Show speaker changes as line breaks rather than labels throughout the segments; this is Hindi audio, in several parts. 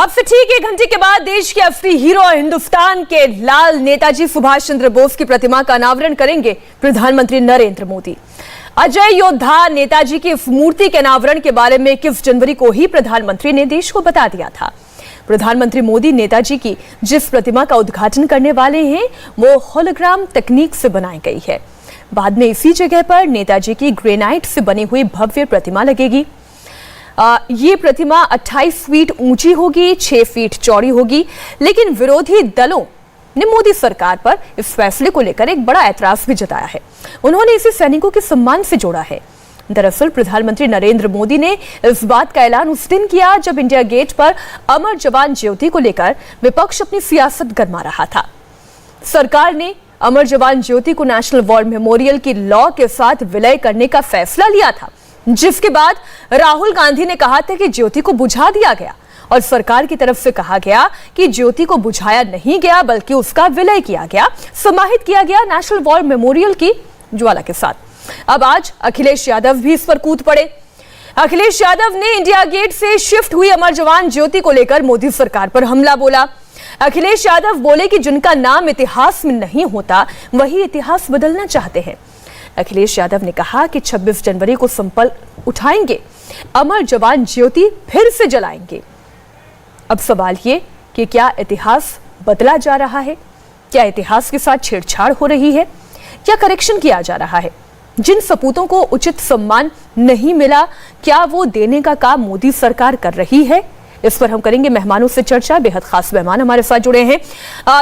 अब से ठीक 1 घंटे के बाद देश के असली हीरो और हिंदुस्तान के लाल नेताजी सुभाष चंद्र बोस की प्रतिमा का अनावरण करेंगे प्रधानमंत्री नरेंद्र मोदी। अजय योद्धा नेताजी की इस मूर्ति के अनावरण के बारे में 21 जनवरी को ही प्रधानमंत्री ने देश को बता दिया था। प्रधानमंत्री मोदी नेताजी की जिस प्रतिमा का उद्घाटन करने वाले हैं वो होलोग्राम तकनीक से बनाई गई है। बाद में इसी जगह पर नेताजी की ग्रेनाइट से बनी हुई भव्य प्रतिमा लगेगी। ये प्रतिमा 28 फीट ऊंची होगी, 6 फीट चौड़ी होगी, लेकिन विरोधी दलों ने मोदी सरकार पर इस फैसले को लेकर एक बड़ा ऐतराज भी जताया है। उन्होंने इसे सैनिकों के सम्मान से जोड़ा है। दरअसल प्रधानमंत्री नरेंद्र मोदी ने इस बात का ऐलान उस दिन किया जब इंडिया गेट पर अमर जवान ज्योति को लेकर विपक्ष अपनी सियासत गरमा रहा था। सरकार ने अमर जवान ज्योति को नेशनल वॉर मेमोरियल की लॉ के साथ विलय करने का फैसला लिया था, जिसके बाद राहुल गांधी ने कहा था कि ज्योति को बुझा दिया गया और सरकार की तरफ से कहा गया कि ज्योति को बुझाया नहीं गया बल्कि उसका विलय किया गया, समाहित किया गया नेशनल वॉर मेमोरियल की ज्वाला के साथ। अब आज अखिलेश यादव भी इस पर कूद पड़े। अखिलेश यादव ने इंडिया गेट से शिफ्ट हुई अमर जवान ज्योति को लेकर मोदी सरकार पर हमला बोला। अखिलेश यादव बोले कि जिनका नाम इतिहास में नहीं होता वही इतिहास बदलना चाहते हैं। अखिलेश यादव ने कहा कि 26 जनवरी को संकल्प उठाएंगे, अमर जवान ज्योति फिर से जलाएंगे। अब सवाल ये कि क्या इतिहास बदला जा रहा है? क्या इतिहास के साथ छेड़छाड़ हो रही है? क्या करेक्शन किया जा रहा है? जिन सपूतों को उचित सम्मान नहीं मिला, क्या वो देने का काम मोदी सरकार कर रही है? इस पर हम करेंगे मेहमानों से चर्चा। बेहद खास मेहमान हमारे साथ जुड़े हैं।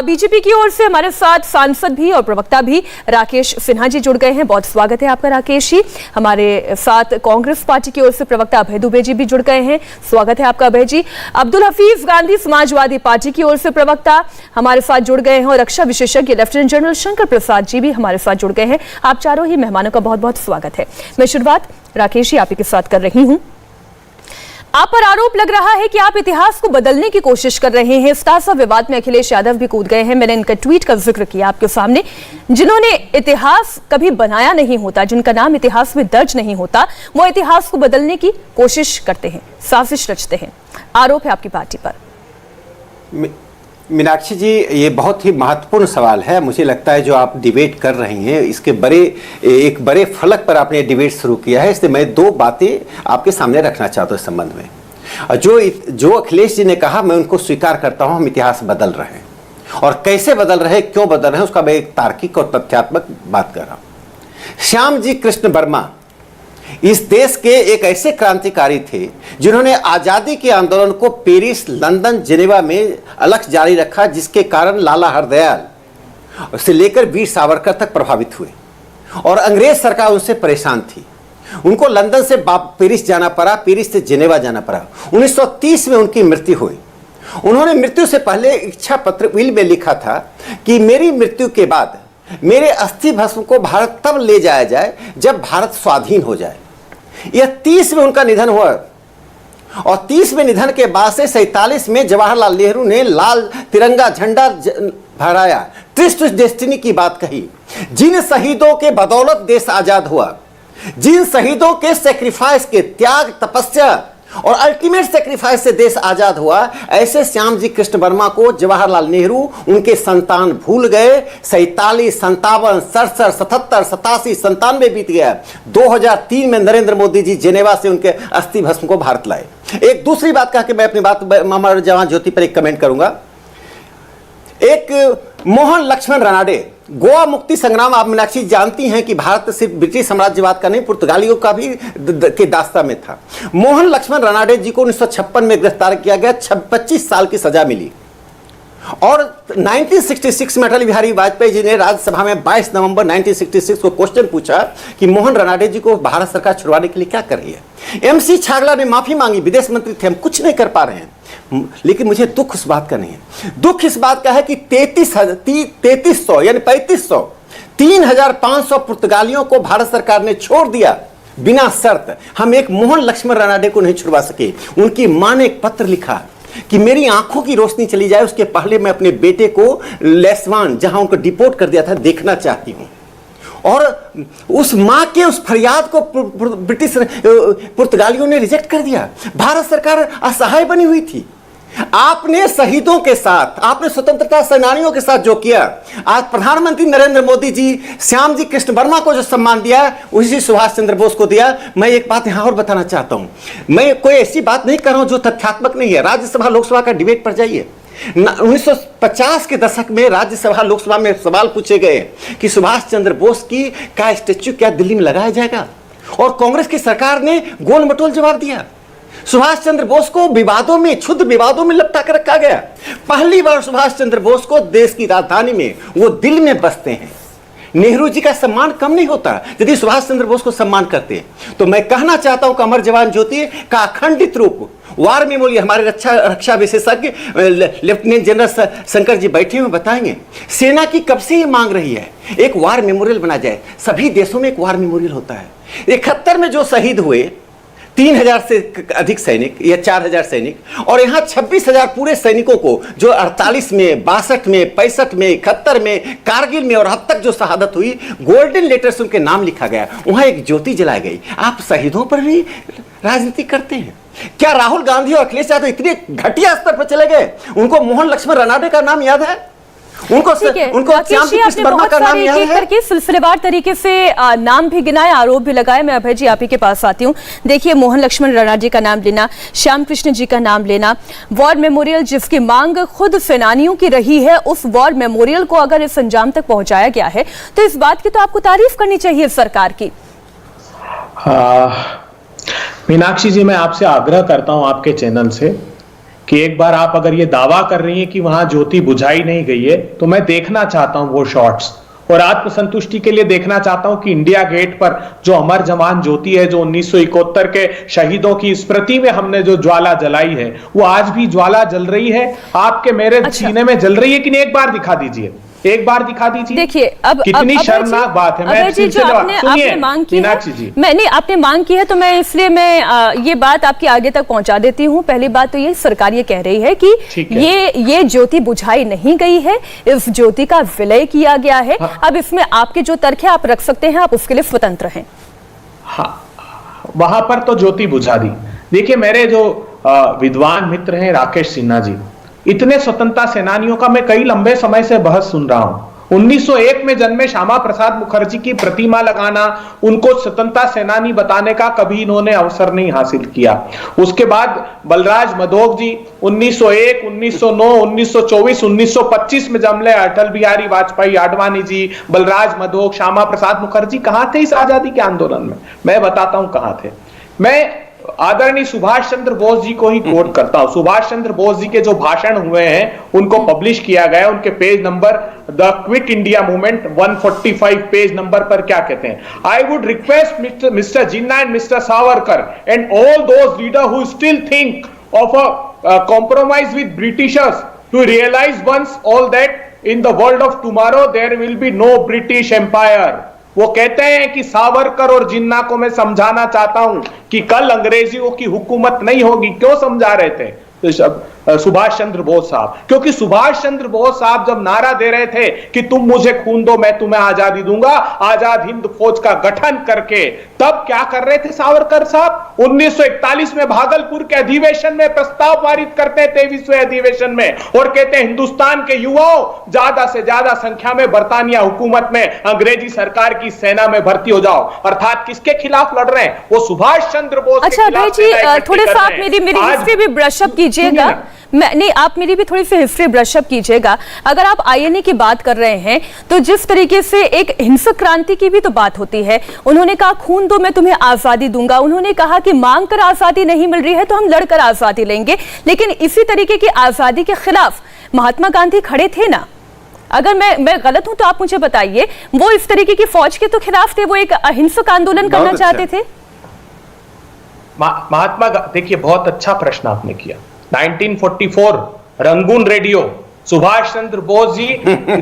बीजेपी की ओर से हमारे साथ सांसद भी और प्रवक्ता भी राकेश सिन्हा जी जुड़ गए हैं। बहुत स्वागत है आपका राकेश जी। हमारे साथ कांग्रेस पार्टी की ओर से प्रवक्ता अभय दुबे जी भी जुड़ गए हैं। स्वागत है आपका अभय जी। अब्दुल हफीज गांधी समाजवादी पार्टी की ओर से प्रवक्ता हमारे साथ जुड़ गए हैं और रक्षा विशेषज्ञ लेफ्टिनेंट जनरल शंकर प्रसाद जी भी हमारे साथ जुड़ गए हैं। आप चारों ही मेहमानों का बहुत बहुत स्वागत है। मैं शुरुआत राकेश जी आप ही के साथ कर रही हूँ। आप पर आरोप लग रहा है कि आप इतिहास को बदलने की कोशिश कर रहे हैं। इस ताजा विवाद में अखिलेश यादव भी कूद गए हैं। मैंने इनका ट्वीट का जिक्र किया आपके सामने। जिन्होंने इतिहास कभी बनाया नहीं होता, जिनका नाम इतिहास में दर्ज नहीं होता, वो इतिहास को बदलने की कोशिश करते हैं, साजिश रचते हैं। आरोप है आपकी पार्टी पर।
मीनाक्षी जी, ये बहुत ही महत्वपूर्ण सवाल है। मुझे लगता है जो आप डिबेट कर रही हैं इसके एक बड़े फलक पर आपने डिबेट शुरू किया है, इसलिए मैं 2 बातें आपके सामने रखना चाहता हूँ इस संबंध में। जो अखिलेश जी ने कहा मैं उनको स्वीकार करता हूँ। हम इतिहास बदल रहे हैं और कैसे बदल रहे हैं, क्यों बदल रहे हैं, उसका मैं एक तार्किक और तथ्यात्मक बात कर रहा हूँ। श्याम जी कृष्ण वर्मा इस देश के एक ऐसे क्रांतिकारी थे जिन्होंने आजादी के आंदोलन को पेरिस, लंदन, जेनेवा में अलख जारी रखा, जिसके कारण लाला हरदयाल से लेकर वीर सावरकर तक प्रभावित हुए और अंग्रेज सरकार उनसे परेशान थी। उनको लंदन से पेरिस जाना पड़ा, पेरिस से जेनेवा जाना पड़ा। 1930 में उनकी मृत्यु हुई। उन्होंने मृत्यु से पहले इच्छा पत्र विल में लिखा था कि मेरी मृत्यु के बाद मेरे अस्थि भस्म को भारत तब ले जाया जाए जब भारत स्वाधीन हो जाए। यह 30 में उनका निधन हुआ और 30 में निधन के बाद से 47 में जवाहरलाल नेहरू ने लाल तिरंगा झंडा फहराया, ट्रिस्ट डेस्टिनी की बात कही। जिन शहीदों के बदौलत देश आजाद हुआ, जिन शहीदों के सेक्रीफाइस के त्याग, तपस्या और अल्टीमेट सेक्रीफाइस से देश आजाद हुआ, ऐसे श्याम जी कृष्ण वर्मा को जवाहरलाल नेहरू उनके संतान भूल गए। 47, 57, 67, 77, 87, 97 बीत गया। 2003 में नरेंद्र मोदी जी जेनेवा से उनके अस्थि भस्म को भारत लाए। एक दूसरी बात कह के मैं अपनी बात अमर जवान ज्योति पर एक कमेंट करूंगा। एक मोहन लक्ष्मण रनाडे, गोवा मुक्ति संग्राम, आप मीनाक्षी जानती हैं कि भारत सिर्फ ब्रिटिश साम्राज्यवाद का नहीं, पुर्तगालियों का भी के दास्ता में था। मोहन लक्ष्मण रनाडे जी को 1956 में गिरफ्तार किया गया, 25 साल की सजा मिली और 1966 में अटल बिहारी वाजपेयी जी ने राज्यसभा में 22 नवंबर 1966 को क्वेश्चन पूछा कि मोहन रनाडे जी को भारत सरकार छुड़वाने के लिए क्या कर रही है। एमसी छागला ने माफी मांगी, विदेश मंत्री थे, हम कुछ नहीं कर पा रहे हैं। लेकिन मुझे दुख उस बात का नहीं है। दुख इस बात का है कि 3300 यानी 3500 3500 पुर्तगालियों को भारत सरकार ने छोड़ दिया बिना शर्त। हम एक मोहन लक्ष्मण रनाडे को नहीं छुड़वा सके। उनकी मां ने एक पत्र लिखा कि मेरी आंखों की रोशनी चली जाए उसके पहले मैं अपने बेटे को लेस्वान, जहां उनको डिपोर्ट कर दिया था, देखना चाहती हूं। और उस मां के उस फरियाद को ब्रिटिश पुर्तगालियों ने रिजेक्ट कर दिया। भारत सरकार असहाय बनी हुई थी। आपने शहीदों के साथ, आपने स्वतंत्रता सेनानियों के साथ जो किया, आज प्रधानमंत्री नरेंद्र मोदी जी श्याम जी कृष्ण वर्मा को जो सम्मान दिया उसी सुभाष चंद्र बोस को दिया। मैं एक बात यहां और बताना चाहता हूं, मैं कोई ऐसी बात नहीं कर रहा हूं जो तथ्यात्मक नहीं है। राज्यसभा लोकसभा का डिबेट पर जाइए। 1950 के दशक में राज्यसभा लोकसभा में सवाल पूछे गए कि सुभाष चंद्र बोस की का स्टैच्यू क्या दिल्ली में लगाया जाएगा, और कांग्रेस की सरकार ने गोल मटोल जवाब दिया। सुभाष चंद्र बोस को विवादों में, क्षुद्र विवादों में लपटा कर रखा गया। पहली बार सुभाष चंद्र बोस को देश की राजधानी में, वो दिल में बसते हैं। नेहरू जी का सम्मान कम नहीं होता यदि सुभाष चंद्र बोस को सम्मान करते। तो मैं कहना चाहता हूं कि अमर जवान ज्योति का अखंडित रूप वार मेमोरियल, हमारे रक्षा विशेषज्ञ लेफ्टिनेंट जनरल शंकर जी बैठे हुए बताएंगे। सेना की कब से ये मांग रही है एक वार मेमोरियल बना जाए। सभी देशों में एक वार मेमोरियल होता है। 71 में जो शहीद हुए 3000 से अधिक सैनिक या 4000 सैनिक, और यहाँ 26,000 पूरे सैनिकों को जो 48 में, 62 में, 65 में, 71 में, कारगिल में और अब तक जो शहादत हुई, गोल्डन लेटर से उनके नाम लिखा गया, वहां एक ज्योति जलाई गई। आप शहीदों पर भी राजनीति करते हैं क्या? राहुल गांधी और अखिलेश यादव इतने घटिया स्तर पर चले गए, उनको मोहन लक्ष्मण रनाडे का नाम याद है? उनको श्याम जी कृष्ण वर्मा का नाम याद है?
करके सिलसिलेवार तरीके से नाम भी गिनाए, आरोप भी लगाए। मैं अभय जी आप ही के पास आती हूँ। देखिए, मोहन लक्ष्मण रनाडे का नाम लेना, श्याम कृष्ण जी का नाम लेना, वॉर मेमोरियल जिसकी मांग खुद सेनानियों की रही है, उस वॉर मेमोरियल को अगर इस अंजाम तक पहुंचाया गया है तो इस बात की तो आपको तारीफ करनी चाहिए सरकार की।
मीनाक्षी जी, मैं आपसे आग्रह करता हूं आपके चैनल से कि एक बार आप अगर ये दावा कर रही हैं कि वहां ज्योति बुझाई नहीं गई है, तो मैं देखना चाहता हूं वो शॉट्स, और आत्मसंतुष्टि के लिए देखना चाहता हूं कि इंडिया गेट पर जो अमर जवान ज्योति है, जो 1971 के शहीदों की स्मृति में हमने जो ज्वाला जलाई है, वो आज भी ज्वाला जल रही है। आपके मेरे सीने में जल रही है कि नहीं, एक बार दिखा दीजिए, एक बार दिखा दीजिए।
देखिए, अब
कितनी शर्मनाक बात है। मैं
जी, जो आपने मांग की है, मैंने आपने मांग की है तो मैं इसलिए ये बात आपके आगे तक पहुंचा देती हूं। पहली बात तो ये, सरकार ये कह रही है कि ये ज्योति बुझाई नहीं गई है, इस ज्योति का विलय किया गया है। अब इसमें आपके जो तर्क है आप रख सकते हैं, आप उसके लिए स्वतंत्र हैं। हाँ,
वहां पर तो ज्योति बुझा दी। देखिए, मेरे जो विद्वान मित्र हैं राकेश सिन्हा जी, इतने स्वतंत्रता सेनानियों का मैं कई लंबे समय से बहस सुन रहा हूं। 1901 में जन्मे श्यामा प्रसाद मुखर्जी की प्रतिमा लगाना, उनको स्वतंत्रता सेनानी बताने का कभी इन्होंने अवसर नहीं हासिल किया। उसके बाद बलराज मधोक जी 1901, 1909, 1924, 1925 में जमले अटल बिहारी वाजपेयी, आडवाणी जी, बलराज मधोक, श्यामा प्रसाद मुखर्जी कहां थे इस आजादी के आंदोलन में? मैं बताता हूं कहां थे। मैं आदरणीय सुभाष चंद्र बोस जी को ही कोट करता हूं। सुभाष चंद्र बोस जी के जो भाषण हुए हैं उनको पब्लिश किया गया, उनके page number the Quit India Movement 145 page number पर क्या कहते हैं? I would request mister Jinnah and mister Savarkar and all those leader who still think of a compromise with Britishers to realise once all that in the world of tomorrow there will be no British empire. वो कहते हैं कि सावरकर और जिन्ना को मैं समझाना चाहता हूं कि कल अंग्रेजियों की हुकूमत नहीं होगी। क्यों समझा रहे थे सुभाष चंद्र बोस साहब? क्योंकि सुभाष चंद्र बोस साहब जब नारा दे रहे थे कि तुम मुझे खून दो मैं तुम्हें आजादी दूंगा, आजाद हिंद फौज का गठन करके, तब क्या कर रहे थे सावरकर साहब? 1941 में भागलपुर के अधिवेशन में प्रस्ताव पारित करते हैं, 23वें अधिवेशन में, और कहते हैं हिंदुस्तान के युवाओं ज्यादा से ज्यादा संख्या में बरतानिया हुकूमत में, अंग्रेजी सरकार की सेना में भर्ती हो जाओ। अर्थात किसके खिलाफ लड़ रहे हैं? वो सुभाष चंद्र बोस।
अच्छा भाई जी, थोड़े सा आप मेरी हिस्ट्री भी ब्रशअप कीजिएगा। नहीं, आप मेरी भी थोड़ी सी हिस्ट्री ब्रशअप कीजिएगा। अगर आप आईएनए की बात कर रहे हैं तो जिस तरीके से एक हिंसक क्रांति की भी तो बात होती है। उन्होंने कहा खून दो मैं तुम्हें आजादी दूंगा। उन्होंने कहा कि मांग कर आजादी नहीं मिल रही है तो हम लड़कर आजादी लेंगे। लेकिन इसी तरीके की आजादी के खिलाफ महात्मा गांधी खड़े थे ना? अगर मैं गलत हूं तो आप मुझे बताइए। वो इस तरीके की फौज के तो खिलाफ थे, वो एक अहिंसक आंदोलन करना चाहते थे।
महात्मा, देखिए बहुत अच्छा प्रश्न आपने किया। 1944 रंगून रेडियो, सुभाष चंद्र बोस जी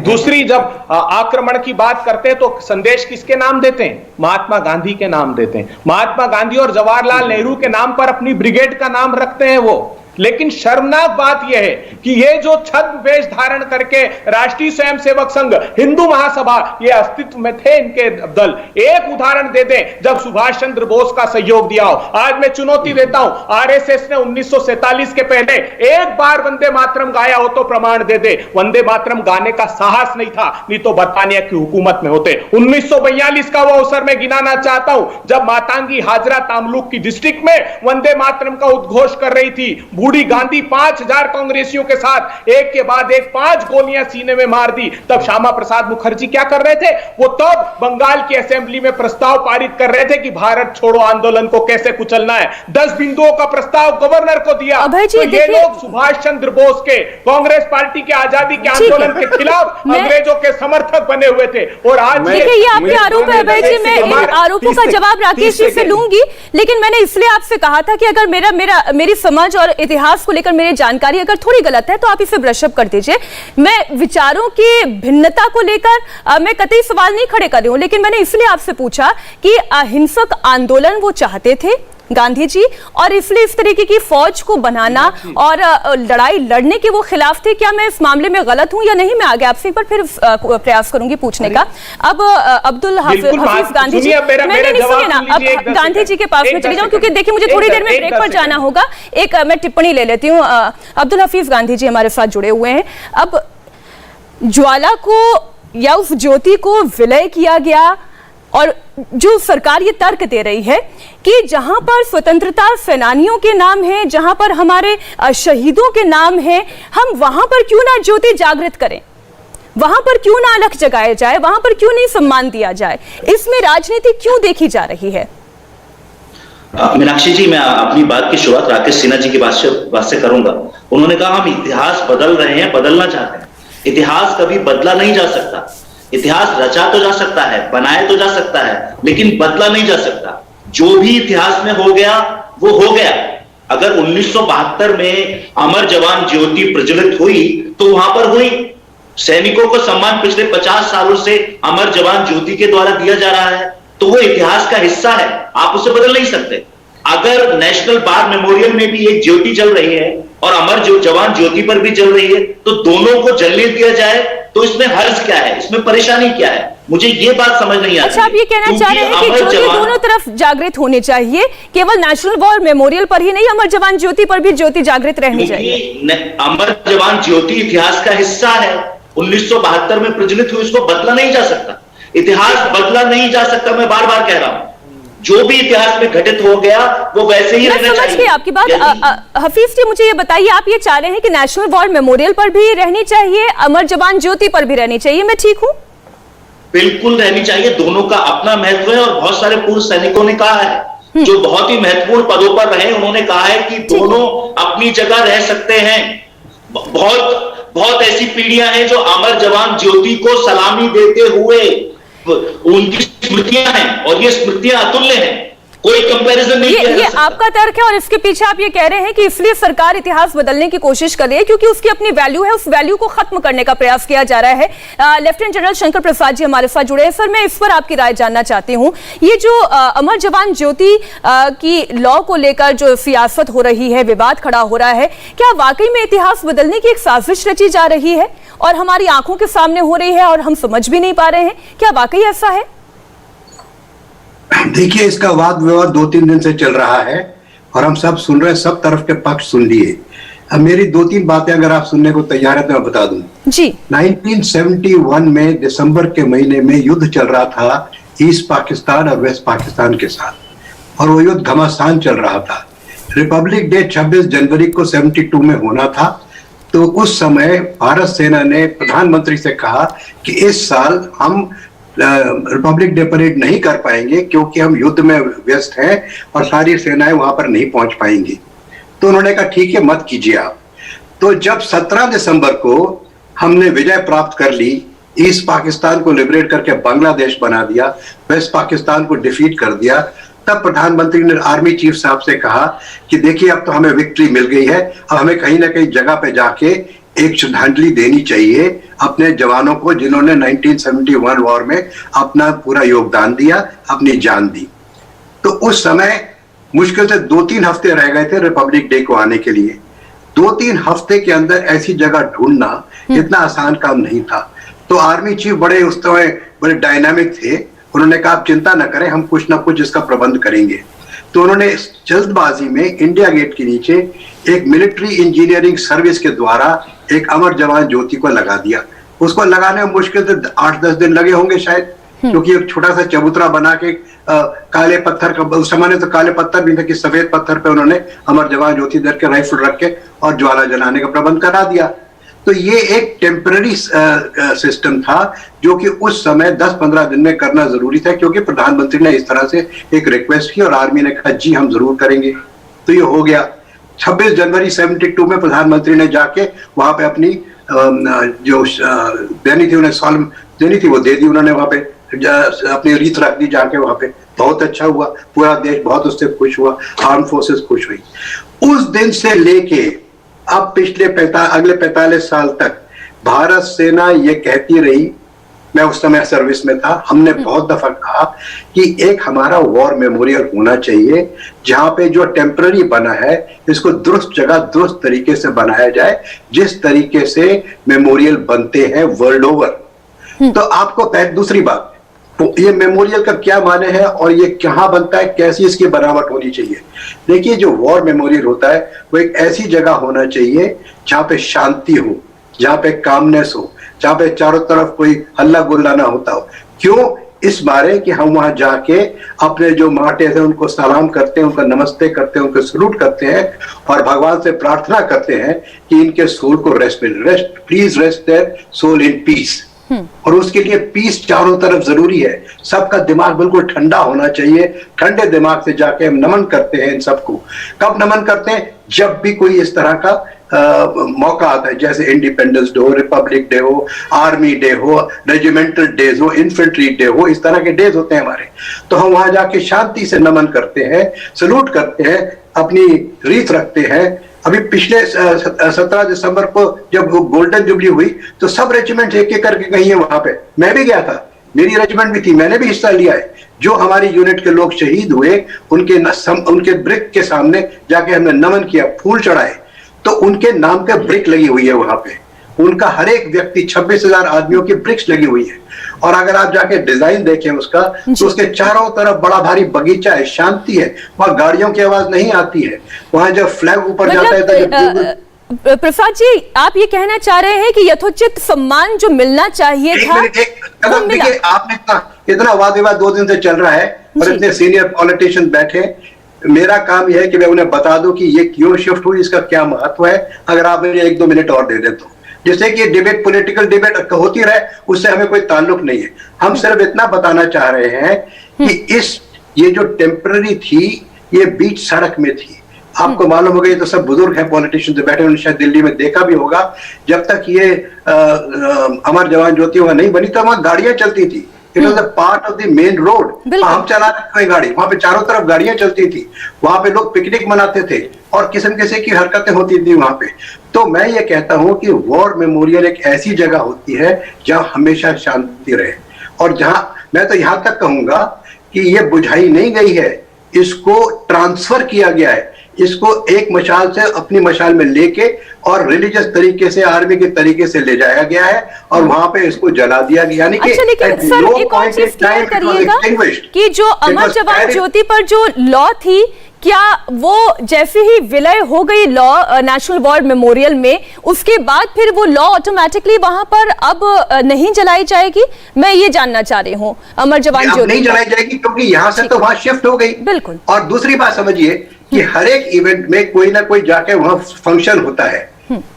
दूसरी जब आक्रमण की बात करते हैं तो संदेश किसके नाम देते हैं? महात्मा गांधी के नाम देते हैं। महात्मा गांधी और जवाहरलाल नेहरू के नाम पर अपनी ब्रिगेड का नाम रखते हैं वो, लेकिन शर्मनाक बात यह है कि ये जो छद्म वेश धारण करके राष्ट्रीय स्वयंसेवक संघ, हिंदू महासभा, ये अस्तित्व में थे इनके दल। एक उदाहरण दे दें जब सुभाष चंद्र बोस का सहयोग दिया हो। आज मैं चुनौती देता हूं, आरएसएस ने 1947 के पहले एक बार वंदे मातरम गाया हो तो प्रमाण दे दे। वंदे मातरम गाने का साहस नहीं था, नहीं तो बरतानिया की हुकूमत में होते। 1942 का वो अवसर मैं गिनाना चाहता हूं जब मातांगी हाजरा तामलुक की डिस्ट्रिक्ट में वंदे मातरम का उद्घोष कर रही थी। बूढ़ी गांधी 5000 कांग्रेसियों के साथ एक के बाद एक 5 गोलियां सीने में मार दी। तब श्यामा प्रसाद मुखर्जी क्या कर रहे थे? वो तब बंगाल की असेंबली में प्रस्ताव पारित कर रहे थे कि भारत छोड़ो आंदोलन को कैसे कुचलना है। 10 बिंदुओं का प्रस्ताव गवर्नर को दिया। तो ये लोग सुभाष चंद्र बोस के, कांग्रेस पार्टी के आजादी के आंदोलन के खिलाफ अंग्रेजों के समर्थक बने हुए थे। और आज
देखिए, ये आपके आरोप है अभय जी। मैं इन आरोपों का जवाब राकेश जी से लूंगी, लेकिन मैंने इसलिए आपसे कहा था कि अगर मेरी समझ और इतिहास को लेकर मेरी जानकारी अगर थोड़ी गलत है तो आप इसे ब्रशअप कर दीजिए। मैं विचारों की भिन्नता को लेकर मैं कतई सवाल नहीं खड़े कर रही हूं, लेकिन मैंने इसलिए आपसे पूछा कि अहिंसक आंदोलन वो चाहते थे गांधी जी, और इसलिए इस तरीके की फौज को बनाना और लड़ाई लड़ने के वो खिलाफ थे। क्या मैं इस मामले में गलत हूं या नहीं? मैं आगे आपसे एक बार फिर प्रयास करूंगी पूछने का। अब अब्दुल हफीज गांधी जी, मैंने नहीं सुनिए ना, अब गांधी जी के पास में चली जाऊं क्योंकि देखिए मुझे थोड़ी देर में ब्रेक पर जाना होगा। एक मैं टिप्पणी ले लेती हूँ। अब्दुल हफीज गांधी जी हमारे साथ जुड़े हुए हैं। अब ज्वाला को या उस ज्योति को विलय किया गया, और जो सरकार ये तर्क दे रही है कि जहां पर स्वतंत्रता सेनानियों के नाम है, जहां पर हमारे शहीदों के नाम है, हम वहां पर क्यों ना ज्योति जागृत करें, वहां पर क्यों ना अलख जगाया जाए, वहां पर क्यों नहीं सम्मान दिया जाए? इसमें राजनीति क्यों देखी जा रही है?
मीनाक्षी जी, मैं अपनी बात की शुरुआत राकेश सिन्हा जी की बात से करूंगा। उन्होंने कहा हम इतिहास बदल रहे हैं, बदलना चाहते हैं। इतिहास कभी बदला नहीं जा सकता। इतिहास रचा तो जा सकता है, बनाया तो जा सकता है, लेकिन बदला नहीं जा सकता। जो भी इतिहास में हो गया वो हो गया। अगर 1972 में अमर जवान ज्योति प्रज्वलित हुई तो वहां पर हुई। सैनिकों को सम्मान पिछले 50 सालों से अमर जवान ज्योति के द्वारा दिया जा रहा है, तो वो इतिहास का हिस्सा है, आप उसे बदल नहीं सकते। अगर नेशनल वार मेमोरियल में भी एक ज्योति जल रही है और अमर जवान ज्योति पर भी जल रही है, तो दोनों को जलने दिया जाए तो इसमें हर्ज क्या है, इसमें परेशानी क्या है? मुझे ये बात समझ नहीं आती।
अच्छा, आप ये कहना चाह रहे हैं कि ज्योति दोनों तरफ जागृत होनी चाहिए, केवल नेशनल वॉर मेमोरियल पर ही नहीं, अमर जवान ज्योति पर भी ज्योति जागृत रहनी चाहिए।
अमर जवान ज्योति इतिहास का हिस्सा है। 1972 में प्रज्वलित हुई, उसको बदला नहीं जा सकता। इतिहास बदला नहीं जा सकता, मैं बार बार कह रहा हूं। जो भी इतिहास में घटित हो गया वो वैसे ही रहना चाहिए।
मैं समझ गई आपकी बात। हफीज जी, मुझे ये बताइए, आप ये चाह रहे हैं कि नेशनल वॉर मेमोरियल पर भी रहनी चाहिए, अमर जवान ज्योति पर भी रहनी चाहिए, मैं ठीक हूं?
बिल्कुल रहनी चाहिए। दोनों का अपना महत्व है, और बहुत सारे पूर्व सैनिकों ने कहा है, जो बहुत ही महत्वपूर्ण पदों पर रहे, उन्होंने कहा है कि दोनों अपनी जगह रह सकते हैं। बहुत ऐसी पीढ़ियां हैं जो अमर जवान ज्योति को सलामी देते हुए उनकी स्मृतियां हैं, और ये स्मृतियां अतुल्य हैं। कोई कंपैरिजन नहीं किया जा सकता।
आपका तर्क है, और इसके पीछे आप ये कह रहे हैं कि इसलिए सरकार इतिहास बदलने की कोशिश कर रही है क्योंकि उसकी अपनी वैल्यू है, उस वैल्यू को खत्म करने का प्रयास किया जा रहा है। लेफ्टिनेंट जनरल शंकर प्रसाद जी हमारे साथ जुड़े हैं। सर, मैं इस पर आपकी राय जानना चाहती हूँ। ये जो अमर जवान ज्योति की लॉ को लेकर जो सियासत हो रही है, विवाद खड़ा हो रहा है, क्या वाकई में इतिहास बदलने की एक साजिश रची जा रही है और हमारी आंखों के सामने हो रही है और हम समझ भी नहीं पा रहे हैं? क्या वाकई ऐसा है?
देखिए, इसका वाद विवाद 2-3 दिन से चल रहा है और हम सब सुन रहे हैं, सब तरफ के पक्ष सुन लिए। अब मेरी 2-3 बातें अगर आप सुनने को तैयार है तो मैं बता दूं
जी।
1971 में दिसंबर के महीने में युद्ध चल रहा था ईस्ट पाकिस्तान और वेस्ट पाकिस्तान के साथ, और वो युद्ध घमासान चल रहा था। रिपब्लिक डे 26 जनवरी को 72 में होना था। तो उस समय भारत सेना ने प्रधानमंत्री से कहा कि इस साल हम रिपब्लिक डे परेड नहीं कर पाएंगे क्योंकि हम युद्ध में व्यस्त हैं और सारी सेनाएं वहां पर नहीं पहुंच पाएंगी। तो उन्होंने कहा ठीक है, मत कीजिए आप। तो जब 17 दिसंबर को हमने विजय प्राप्त कर ली, ईस्ट पाकिस्तान को लिबरेट करके बांग्लादेश बना दिया, वेस्ट पाकिस्तान को डिफीट कर दिया, तब प्रधानमंत्री ने आर्मी चीफ साहब से कहा कि देखिए अब तो हमें विक्ट्री मिल गई है, अब हमें कहीं ना कहीं जगह पे जाके एक श्रद्धांजलि देनी चाहिए अपने जवानों को जिन्होंने 1971 वॉर में अपना पूरा योगदान दिया, अपनी जान दी। तो उस समय मुश्किल से 2-3 हफ्ते रह गए थे रिपब्लिक डे को आने के लिए। 2-3 हफ्ते के अंदर ऐसी जगह ढूंढना इतना आसान काम नहीं था। तो आर्मी चीफ बड़े उस समय बड़े डायनामिक थे, उन्होंने कहा आप चिंता न करें, हम कुछ ना कुछ इसका प्रबंध करेंगे। तो उन्होंने जल्दबाजी में इंडिया गेट के नीचे एक मिलिट्री इंजीनियरिंग सर्विस के द्वारा एक अमर जवान ज्योति को लगा दिया। उसको लगाने में मुश्किल से 8-10 दिन लगे होंगे शायद, क्योंकि एक छोटा सा चबूतरा बना के काले पत्थर का, उस समय तो काले पत्थर भी था कि सफेद पत्थर पे उन्होंने अमर जवान ज्योति दर के राइफल रख के और ज्वाला जलाने का प्रबंध करा दिया। तो ये एक टेम्पररी सिस्टम था जो कि उस समय 10-15 दिन में करना जरूरी था, क्योंकि प्रधानमंत्री ने इस तरह से एक रिक्वेस्ट की और आर्मी ने कहा जी हम जरूर करेंगे। तो ये हो गया। 26 जनवरी 72 में प्रधानमंत्री ने जाके वहां पे अपनी जो देनी थी उन्हें सॉल्व देनी थी वो दे दी उन्होंने, वहां पे अपनी रीत रख दी जाके वहां पे। बहुत अच्छा हुआ, पूरा देश बहुत उससे खुश हुआ, आर्म फोर्सेस खुश हुई। उस दिन से लेके अब पिछले अगले 45 साल तक भारत सेना ये कहती रही, मैं उस समय सर्विस में था, हमने बहुत दफा कहा कि एक हमारा वॉर मेमोरियल होना चाहिए जहां पे जो टेम्पररी बना है इसको दुरुस्त जगह दुरुस्त तरीके से बनाया जाए, जिस तरीके से मेमोरियल बनते हैं वर्ल्ड ओवर। तो आपको दूसरी बात, तो ये मेमोरियल का क्या माने है और ये कहाँ बनता है, कैसी इसकी बनावट होनी चाहिए। देखिए जो वॉर मेमोरियल होता है वो एक ऐसी जगह होना चाहिए जहाँ पे शांति हो, जहाँ पे कामनेस हो, जहाँ पे चारों तरफ कोई हल्ला गुल्ला ना होता हो। क्यों? इस बारे कि हम वहां जाके अपने जो माटे थे उनको सलाम करते हैं, उनका नमस्ते करते हैं, उनको सलूट करते हैं और भगवान से प्रार्थना करते हैं कि इनके सोल को रेस्ट मिले। Please rest their soul in peace. और उसके लिए पीस चारों तरफ जरूरी है। सबका दिमाग बिल्कुल ठंडा होना चाहिए। ठंडे दिमाग से जाके हम नमन करते हैं इन सबको। कब नमन करते हैं? जब भी कोई इस तरह का मौका आता है, जैसे इंडिपेंडेंस डे हो, रिपब्लिक डे हो, आर्मी डे हो, रेजिमेंटल डेज हो, इन्फेंट्री डे हो, इस तरह के डेज होते हैं हमारे। तो हम वहां जाके शांति से नमन करते हैं, सलूट करते हैं, अपनी रीत रखते हैं। अभी पिछले 17 दिसंबर को जब गोल्डन जुबली हुई तो सब रेजिमेंट एक एक करके गई है वहां पे। मैं भी गया था, मेरी रेजिमेंट भी थी, मैंने भी हिस्सा लिया है। जो हमारी यूनिट के लोग शहीद हुए उनके ब्रिक के सामने जाके हमने नमन किया, फूल चढ़ाए। तो उनके नाम पे ब्रिक लगी हुई है वहां पे, उनका हर एक व्यक्ति 26,000 आदमियों की ब्रिक्स लगी हुई है। और अगर आप जाके डिजाइन देखें उसका तो उसके चारों तरफ बड़ा भारी बगीचा है, शांति है, वहां गाड़ियों की आवाज नहीं आती है। वहां जब फ्लैग ऊपर जाता है तो
प्रसाद जी, आप ये कहना चाह रहे हैं कि यथोचित सम्मान जो मिलना चाहिए था वो मिला।
देखिए आपने इतना वाद विवाद 2 दिन से चल रहा है और इतने सीनियर पॉलिटिशियन बैठे। मेरा काम यह है कि मैं उन्हें बता दूं कि ये क्यों शिफ्ट हुई, इसका क्या महत्व है। अगर आप मुझे 1-2 मिनट और दे दें तो, जिससे कि डिबेट, पॉलिटिकल डिबेट होती रहे, उससे हमें कोई ताल्लुक नहीं है। हम सिर्फ इतना बताना चाह रहे हैं कि ये जो टेम्पररी थी ये बीच सड़क में थी। आपको मालूम होगा, ये तो सब बुजुर्ग हैं पॉलिटिशियन जो बैठे, उन्होंने शायद दिल्ली में देखा भी होगा, जब तक ये अमर जवान ज्योति वहां नहीं बनी तो वहां गाड़ियां चलती थी। It was a part of the main road. हम चला रहे थे गाड़ी, वहां पे चारों तरफ गाड़ियां चलती थी, वहां पे लोग पिकनिक मनाते थे और किस्म किस्म की हरकतें होती थी वहां पे। तो मैं ये कहता हूं कि वॉर मेमोरियल एक ऐसी जगह होती है जहां हमेशा शांति रहे, और जहां मैं तो यहां तक कहूंगा कि ये बुझाई नहीं गई है, इसको ट्रांसफर किया गया है। इसको एक मशाल से अपनी मशाल में लेके और रिलीजियस तरीके से, आर्मी के तरीके से ले जाया गया है और वहां पे इसको जला दिया गया। यानी कि
अच्छा, लेकिन सर एक और चीज क्लियर करिएगा कि जो अमर जवान ज्योति पर जो लॉ थी, क्या वो जैसे ही विलय हो गई लॉ नेशनल वॉर मेमोरियल में, उसके बाद फिर वो लॉ ऑटोमेटिकली वहां पर अब नहीं जलाई जाएगी? मैं ये जानना चाह रही हूँ। अमर जवान ज्योति
नहीं जलाई जाएगी क्योंकि यहाँ से तो वहां शिफ्ट हो गई।
बिल्कुल। और
दूसरी बात समझिए कि हर एक इवेंट में कोई ना कोई जाके वहां फंक्शन होता है।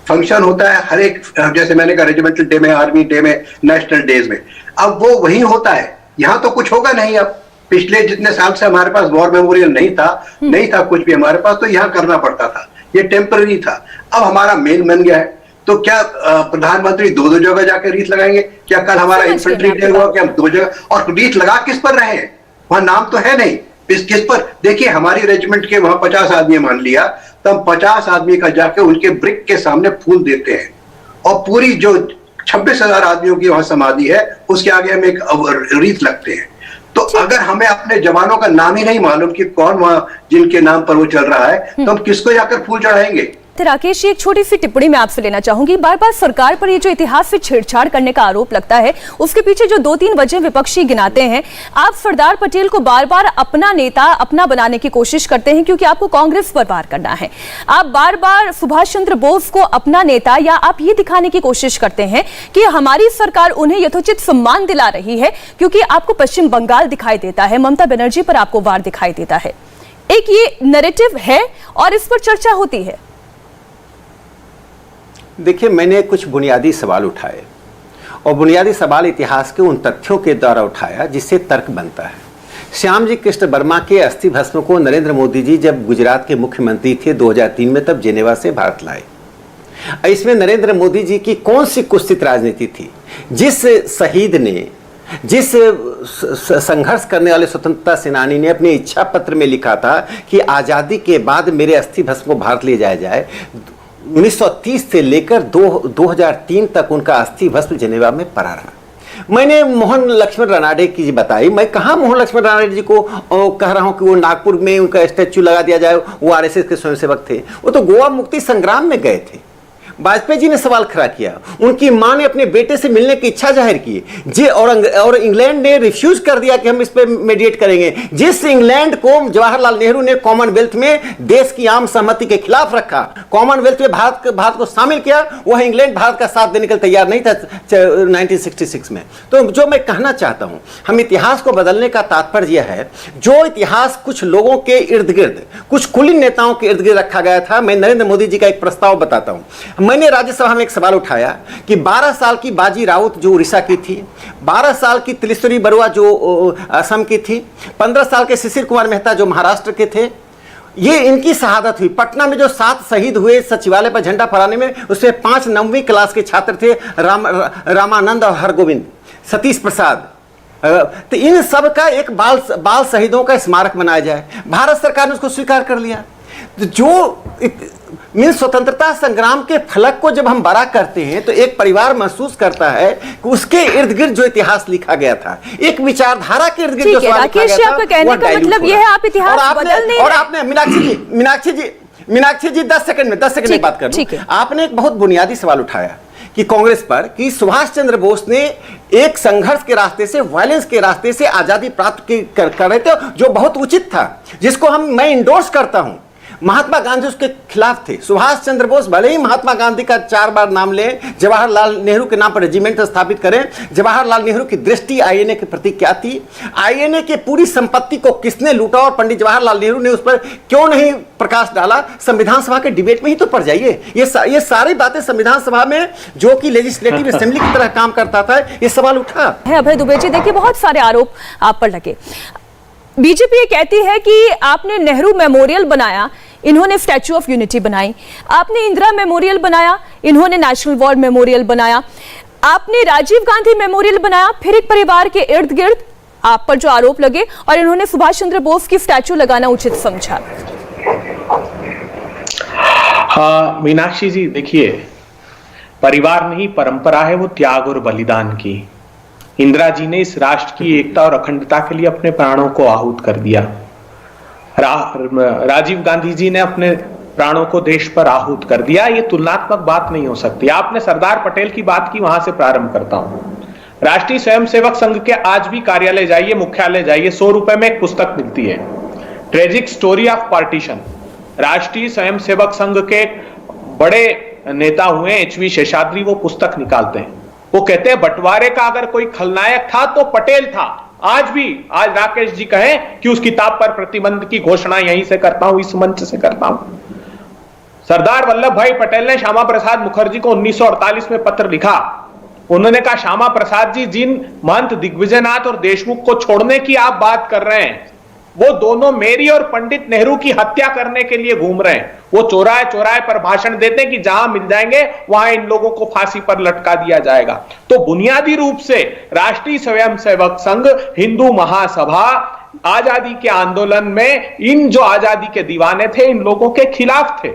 फंक्शन होता है हर एक, जैसे मैंने कहा रेजिमेंटल डे में, आर्मी डे में, नेशनल डेज में, अब वो वही होता है। यहाँ तो कुछ होगा नहीं। अब पिछले जितने साल से हमारे पास वॉर मेमोरियल नहीं था कुछ भी हमारे पास, तो यहाँ करना पड़ता था, ये टेम्पररी था। अब हमारा मेन बन गया है, तो क्या प्रधानमंत्री 2-2 जगह जाकर रीत लगाएंगे? क्या कल हमारा इन्फेंट्री डे हुआ कि हम 2 जगह, और रीत लगा किस पर रहे हैं? वहां नाम तो है नहीं, किस पर? देखिए हमारी रेजिमेंट के वहां 50 आदमी मान लिया, तो हम 50 आदमी का जाके उनके ब्रिक के सामने फूल देते हैं, और पूरी जो 26,000 आदमियों की वहां समाधि है उसके आगे हम एक रीत लगते हैं। तो अगर हमें अपने जवानों का नाम ही नहीं मालूम कि कौन वहां जिनके नाम पर वो चल रहा है, तो हम किसको जाकर फूल चढ़ाएंगे?
थे राकेश जी, एक छोटी सी टिप्पणी मैं आपसे लेना चाहूंगी। बार बार सरकार पर ये जो इतिहास से छेड़छाड़ करने का आरोप लगता है, उसके पीछे जो 2-3 वजह विपक्षी गिनाते हैं। आप सरदार पटेल को बार बार अपना नेता, अपना बनाने की कोशिश करते हैं क्योंकि आपको कांग्रेस पर वार करना है। आप बार बार सुभाष चंद्र बोस को अपना नेता, या आप ये दिखाने की कोशिश करते हैं कि हमारी सरकार उन्हें यथोचित सम्मान दिला रही है क्योंकि आपको पश्चिम बंगाल दिखाई देता है, ममता बनर्जी पर आपको वार दिखाई देता है। एक ये नैरेटिव है और इस पर चर्चा होती है।
देखिए, मैंने कुछ बुनियादी सवाल उठाए और बुनियादी सवाल इतिहास के उन तथ्यों के द्वारा उठाया जिससे तर्क बनता है। श्याम जी कृष्ण वर्मा के अस्थि भस्म को नरेंद्र मोदी जी जब गुजरात के मुख्यमंत्री थे 2003 में, तब जेनेवा से भारत लाए। इसमें नरेंद्र मोदी जी की कौन सी कुत्सित राजनीति थी? जिस शहीद ने, जिस संघर्ष करने वाले स्वतंत्रता सेनानी ने अपने इच्छा पत्र में लिखा था कि आज़ादी के बाद मेरे अस्थि भस्म को भारत ले जाया जाए, 1930 से लेकर 2003 तक उनका अस्थि भस्म जेनेवा में पड़ा रहा। मैंने मोहन लक्ष्मण रानाडे की जी बताई, मैं कहाँ मोहन लक्ष्मण रानाडे जी को कह रहा हूँ कि वो नागपुर में उनका स्टैच्यू लगा दिया जाए, वो आरएसएस के स्वयंसेवक थे। वो तो गोवा मुक्ति संग्राम में गए थे। वाजपेयी जी ने सवाल खड़ा किया, उनकी मां ने अपने बेटे से मिलने की इच्छा जाहिर की जी, और इंग्लैंड ने रिफ्यूज कर दिया कि हम इस पे मेडिएट करेंगे। जिस इंग्लैंड को जवाहरलाल नेहरू ने कॉमनवेल्थ में देश की आम सहमति के खिलाफ रखा, कॉमनवेल्थ में भारत को शामिल किया, वह इंग्लैंड भारत का साथ देने के लिए तैयार नहीं था 1966 में। तो जो मैं कहना चाहता हूं, हम इतिहास को बदलने का तात्पर्य यह है, जो इतिहास कुछ लोगों के इर्द गिर्द, कुछ कुलीन नेताओं के इर्द गिर्द रखा गया था। मैं नरेंद्र मोदी जी का एक प्रस्ताव बताता हूं। मैंने राज्यसभा में एक सवाल उठाया कि 12 साल की बाजी राउत जो उड़ीसा की थी, 12 साल की तिलेश्वरी बरुआ जो असम की थी, 15 साल के शिशिर कुमार मेहता जो महाराष्ट्र के थे, ये इनकी शहादत हुई। पटना में जो 7 शहीद हुए सचिवालय पर झंडा फहराने में, उसमें 5 9वीं क्लास के छात्र थे, रामानंद और हरगोविंद, सतीश प्रसाद। तो इन सब का एक बाल शहीदों का स्मारक बनाया जाए। भारत सरकार ने उसको स्वीकार कर लिया। जो स्वतंत्रता संग्राम के फलक को जब हम बड़ा करते हैं तो एक परिवार महसूस करता है कि उसके इर्द गिर्द जो इतिहास लिखा गया था, एक विचारधारा के इर्द गिर्द जो सवाल लिखा गया था,
कहने का मतलब यह है आप इतिहास बदल नहीं।
और आपने मीनाक्षी जी 10 सेकंड में बात कर लूं। आपने एक बहुत बुनियादी सवाल उठाया कि कांग्रेस पर, कि सुभाष चंद्र बोस ने एक संघर्ष के रास्ते से, वायलेंस के रास्ते से आजादी प्राप्त कर रहे थे, जो बहुत उचित था, जिसको मैं इंडोर्स करता हूं। महात्मा गांधी उसके खिलाफ थे। सुभाष चंद्र बोस भले ही महात्मा गांधी का 4 बार नाम लें, जवाहरलाल नेहरू के नाम पर रेजिमेंट स्थापित करें, जवाहरलाल नेहरू की दृष्टि आईएनए के प्रति क्या थी, आईएनए की पूरी संपत्ति को किसने लूटा और पंडित जवाहरलाल नेहरू ने उस पर क्यों नहीं प्रकाश डाला, संविधान सभा के डिबेट में ही तो पड़ जाइए। ये सारी बातें संविधान सभा में, जो कि लेजिस्लेटिव असेंबली की तरह काम करता था, ये सवाल उठा
है। अभय दुबे जी, देखिए बहुत सारे आरोप आप पर लगे। बीजेपी ये कहती है कि आपने नेहरू मेमोरियल बनाया, इन्होंने स्टैच्यू ऑफ यूनिटी बनाई, आपने इंदिरा मेमोरियल बनाया, इन्होंने नेशनल वॉर मेमोरियल बनाया, आपने राजीव गांधी मेमोरियल बनाया, फिर एक परिवार के इर्द गिर्द आप पर जो आरोप लगे, और इन्होंने सुभाष चंद्र बोस की स्टैच्यू लगाना उचित समझा।
हाँ मीनाक्षी जी, देखिए, परिवार नहीं परंपरा है वो त्याग और बलिदान की। इंदिरा जी ने इस राष्ट्र की एकता और अखंडता के लिए अपने प्राणों को आहूत कर दिया। राजीव गांधी जी ने अपने प्राणों को देश पर आहूत कर दिया। ये तुलनात्मक बात नहीं हो सकती। आपने सरदार पटेल की बात की, वहां से प्रारंभ करता हूं। राष्ट्रीय स्वयंसेवक संघ के आज भी कार्यालय जाइए, मुख्यालय जाइए, 100 रुपए में एक पुस्तक मिलती है, ट्रेजिक स्टोरी ऑफ पार्टीशन। राष्ट्रीय स्वयंसेवक संघ के बड़े नेता हुए HV शेषाद्री, वो पुस्तक निकालते हैं। वो कहते हैं बंटवारे का अगर कोई खलनायक था तो पटेल था। आज राकेश जी कहें कि उस किताब पर प्रतिबंध की घोषणा यहीं से करता हूं, इस मंच से करता हूं। सरदार वल्लभ भाई पटेल ने श्यामा प्रसाद मुखर्जी को 1948 में पत्र लिखा। उन्होंने कहा, श्यामा प्रसाद जी, जिन महंत दिग्विजयनाथ और देशमुख को छोड़ने की आप बात कर रहे हैं, वो दोनों मेरी और पंडित नेहरू की हत्या करने के लिए घूम रहे हैं। वो चौराहे चौराहे पर भाषण देते हैं कि जहां मिल जाएंगे वहां इन लोगों को फांसी पर लटका दिया जाएगा। तो बुनियादी रूप से राष्ट्रीय स्वयंसेवक संघ, हिंदू महासभा, आजादी के आंदोलन में इन जो आजादी के दीवाने थे, इन लोगों के खिलाफ थे।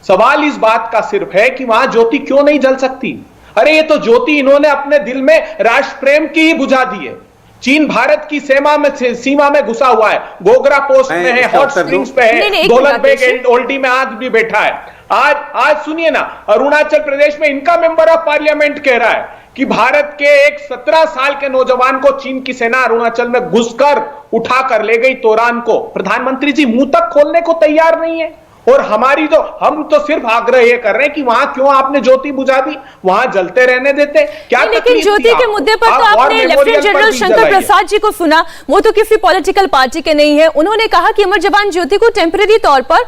सवाल इस बात का सिर्फ है कि वहां ज्योति क्यों नहीं जल सकती। अरे ये तो ज्योति इन्होंने अपने दिल में राष्ट्र प्रेम की ही बुझा दी है। चीन भारत की सीमा में घुसा हुआ है, गोगरा पोस्ट में है, हॉट स्प्रिंग्स पे है, दौलत बेग ओल्डी में आज भी बैठा है। आज सुनिए ना, अरुणाचल प्रदेश में इनका मेंबर ऑफ पार्लियामेंट कह रहा है कि भारत के एक 17 साल के नौजवान को चीन की सेना अरुणाचल में घुसकर उठाकर ले गई तोरान को। प्रधानमंत्री जी मुंह तक खोलने को तैयार नहीं है। और हम तो सिर्फ आग्रह ये कर रहे हैं कि वहां क्यों आपने ज्योति बुझा दी, वहां जलते रहने देते क्या?
लेकिन ज्योति के मुद्दे पर तो आपने लेफ्टिनेंट जनरल शंकर प्रसाद जी को सुना, वो तो किसी पॉलिटिकल पार्टी के नहीं है। उन्होंने कहा कि अमर जवान ज्योति को टेम्परेरी तौर पर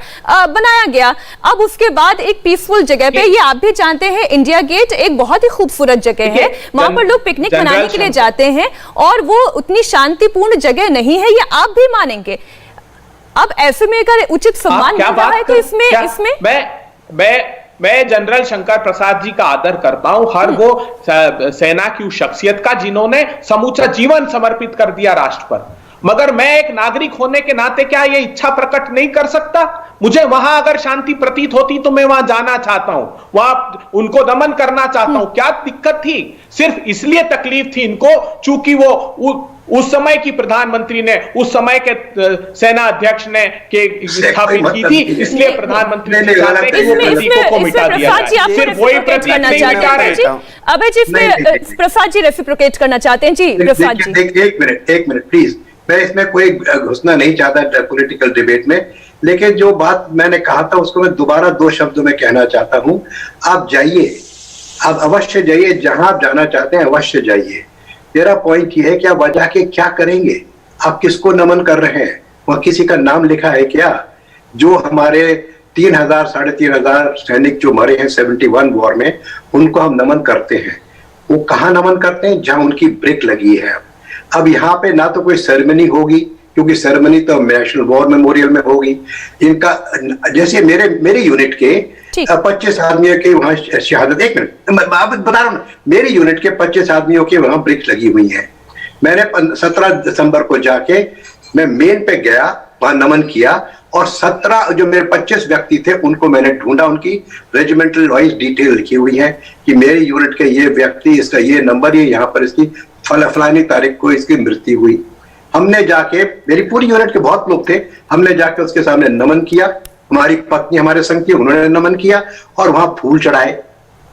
बनाया गया। अब उसके बाद एक पीसफुल जगह पे, ये आप भी जानते हैं, इंडिया गेट एक बहुत ही खूबसूरत जगह है, वहां पर लोग पिकनिक मनाने के लिए जाते हैं और वो उतनी शांतिपूर्ण जगह नहीं है, ये आप भी मानेंगे। अब ऐसे में अगर उचित सम्मान मिल रहा है तो इसमें
मैं जनरल शंकर प्रसाद जी का आदर करता हूं, हर वो सेना की उस शख्सियत का जिन्होंने समूचा जीवन समर्पित कर दिया राष्ट्र पर। मगर मैं एक नागरिक होने के नाते क्या ये इच्छा प्रकट नहीं कर सकता? मुझे वहां अगर शांति प्रतीत होती तो मैं वहां जाना चाहता हूं, वहां उनको नमन करना चाहता हूं। क्या दिक्कत थी? सिर्फ इसलिए तकलीफ थी इनको चूंकि वो उस समय की प्रधानमंत्री ने, उस समय के सेना अध्यक्ष ने स्थापित की थी, इसलिए प्रधानमंत्री ने प्रतीकों को मिटा दिया। सिर्फ वही प्रतीक नहीं मिटा रहे।
अभय जी, प्रसाद जी रेसिप्रोकेट करना चाहते हैं। जी प्रसाद जी,
एक मिनट प्लीज। मैं इसमें कोई घुसना नहीं चाहता पॉलिटिकल डिबेट में, लेकिन जो बात मैंने कहा था उसको मैं दोबारा 2 शब्दों में कहना चाहता हूं। आप जाइए, आप अवश्य जाइए, जहां आप जाना चाहते हैं अवश्य जाइए। मेरा पॉइंट ये है कि आप वजह के क्या करेंगे? आप किसको नमन कर रहे हैं? वह किसी का नाम लिखा है क्या? जो हमारे 3,000 साढ़े 3,000 सैनिक जो मरे हैं 71 वॉर में, उनको हम नमन करते हैं। वो कहाँ नमन करते हैं? जहां उनकी ब्रिक लगी है। अब यहाँ पे ना तो कोई सेरेमनी होगी, क्योंकि सेरेमनी तो नेशनल वॉर मेमोरियल में होगी। इनका जैसे मेरे यूनिट के 25 आदमियों के वहां शहादत, एक मिनट मैं बता रहा हूं, मेरी यूनिट के 25 आदमियों के वहां ब्रिक्स लगी हुई हैं। मैंने 17 दिसंबर को जाके मैं मेन पे गया, वहां नमन किया और 17 जो मेरे 25 व्यक्ति थे उनको मैंने ढूंढा, उनकी रेजिमेंटल वाइज डिटेल लिखी हुई है कि मेरी यूनिट के ये व्यक्ति, इसका ये नंबर, ये यहाँ पर इसकी फलानी तारीख को इसकी मृत्यु हुई। हमने जाके, मेरी पूरी यूनिट के बहुत लोग थे, हमने जाके उसके सामने नमन किया। हमारी पत्नी हमारे संग थी, उन्होंने नमन किया और वहां फूल चढ़ाए,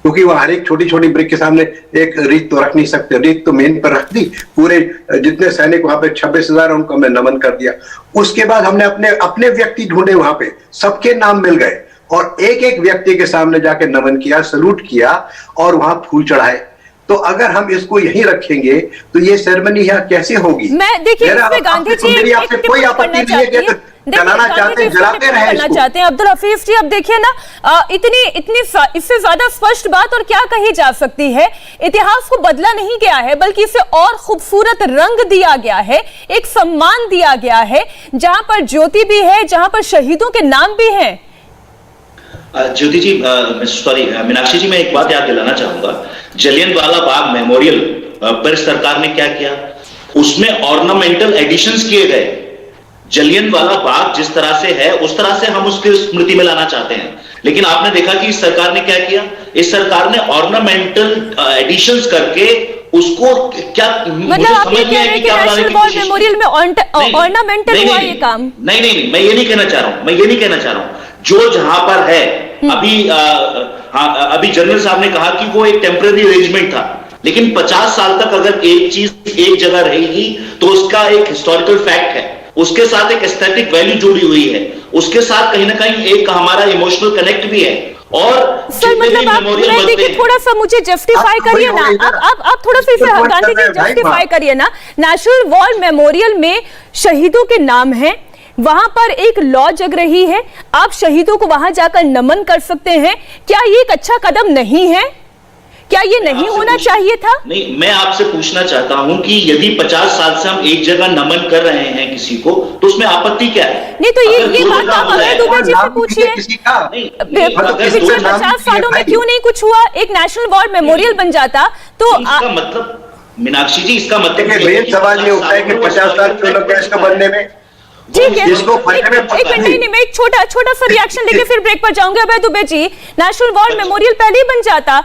क्योंकि वहां हर एक छोटी छोटी ब्रिक के सामने एक रीत तो रख नहीं सकते। रीत तो मेन पर रख दी, पूरे जितने सैनिक वहां पे 26,000 उनको हमने नमन कर दिया। उसके बाद हमने अपने व्यक्ति ढूंढे, वहां पे सबके नाम मिल गए और एक एक व्यक्ति के सामने जाके नमन किया, सलूट किया और वहां फूल चढ़ाए। तो अगर हम इसको यहीं रखेंगे तो ये सेरेमनी यहाँ कैसे होगी?
मैं देखिए गांधी जी
आपसे कोई आपत्ति नहीं है कि जलाना चाहते हैं, जलाते रहे इसको।
चाहते हैं अब्दुल हफीज जी, अब देखिए ना, इतनी इससे ज्यादा स्पष्ट बात और क्या कही जा सकती है? इतिहास को बदला नहीं गया है, बल्कि इसे और खूबसूरत रंग दिया गया है, एक सम्मान दिया गया है, जहां पर ज्योति भी है, जहां पर शहीदों के नाम भी हैं।
ज्योति जी, सॉरी मीनाक्षी जी, मैं एक बात याद दिलाना चाहूंगा। जलियनवाला बाग मेमोरियल पर सरकार ने क्या किया? उसमें ऑर्नामेंटल एडिशंस किए गए। जलियनवाला बाग जिस तरह से है उस तरह से हम उसकी स्मृति में लाना चाहते हैं, लेकिन आपने देखा कि इस सरकार ने क्या किया? इस सरकार ने ऑर्नामेंटल एडिशंस करके उसको क्या,
मतलब आप ये कह रहे हैं कि नेशनल वॉर मेमोरियल में ऑर्नामेंटल हुआ ये काम?
नहीं, मैं ये नहीं कहना चाह रहा हूं। जो जहां पर है अभी जनरल साहब ने कहा कि वो एक टेम्पररी अरेंजमेंट था, लेकिन 50 साल तक अगर एक चीज एक जगह रहेगी तो उसका एक हिस्टोरिकल फैक्ट है, उसके साथ एक एस्थेटिक वैल्यू जुड़ी हुई है, उसके साथ कहीं ना कहीं एक हमारा इमोशनल कनेक्ट भी है। और
सर मतलब आप, मैं देखिए थोड़ा सा मुझे जस्टिफाई करिए ना, आप थोड़ा सा इसे गांधी जी जस्टिफाई करिए ना। नेशनल वॉर मेमोरियल में शहीदों के नाम हैं, वहां पर एक लॉ जग रही है, आप शहीदों को वहां जाकर नमन कर सकते हैं। क्या ये एक अच्छा कदम नहीं है? क्या ये नहीं होना चाहिए था?
नहीं, मैं आपसे पूछना चाहता हूं कि यदि 50 साल से हम एक जगह नमन कर रहे हैं किसी को, तो उसमें आपत्ति क्या है?
नहीं तो ये बात आप अभय दुबे जी से पूछिए, पिछले 50 सालों में क्यों नहीं कुछ हुआ? एक नेशनल वॉर मेमोरियल बन जाता तो
इसका मतलब, मीनाक्षी जी, इसका मतलब
मेन सवाल ये होता है कि 50 साल क्यों लग गए इसको बनने में?
ठीक है, नहीं, मैं एक छोटा सा रिएक्शन लेके फिर ब्रेक पर जाऊंगा। अभय Dubey ji, national war memorial पहले ही बन जाता,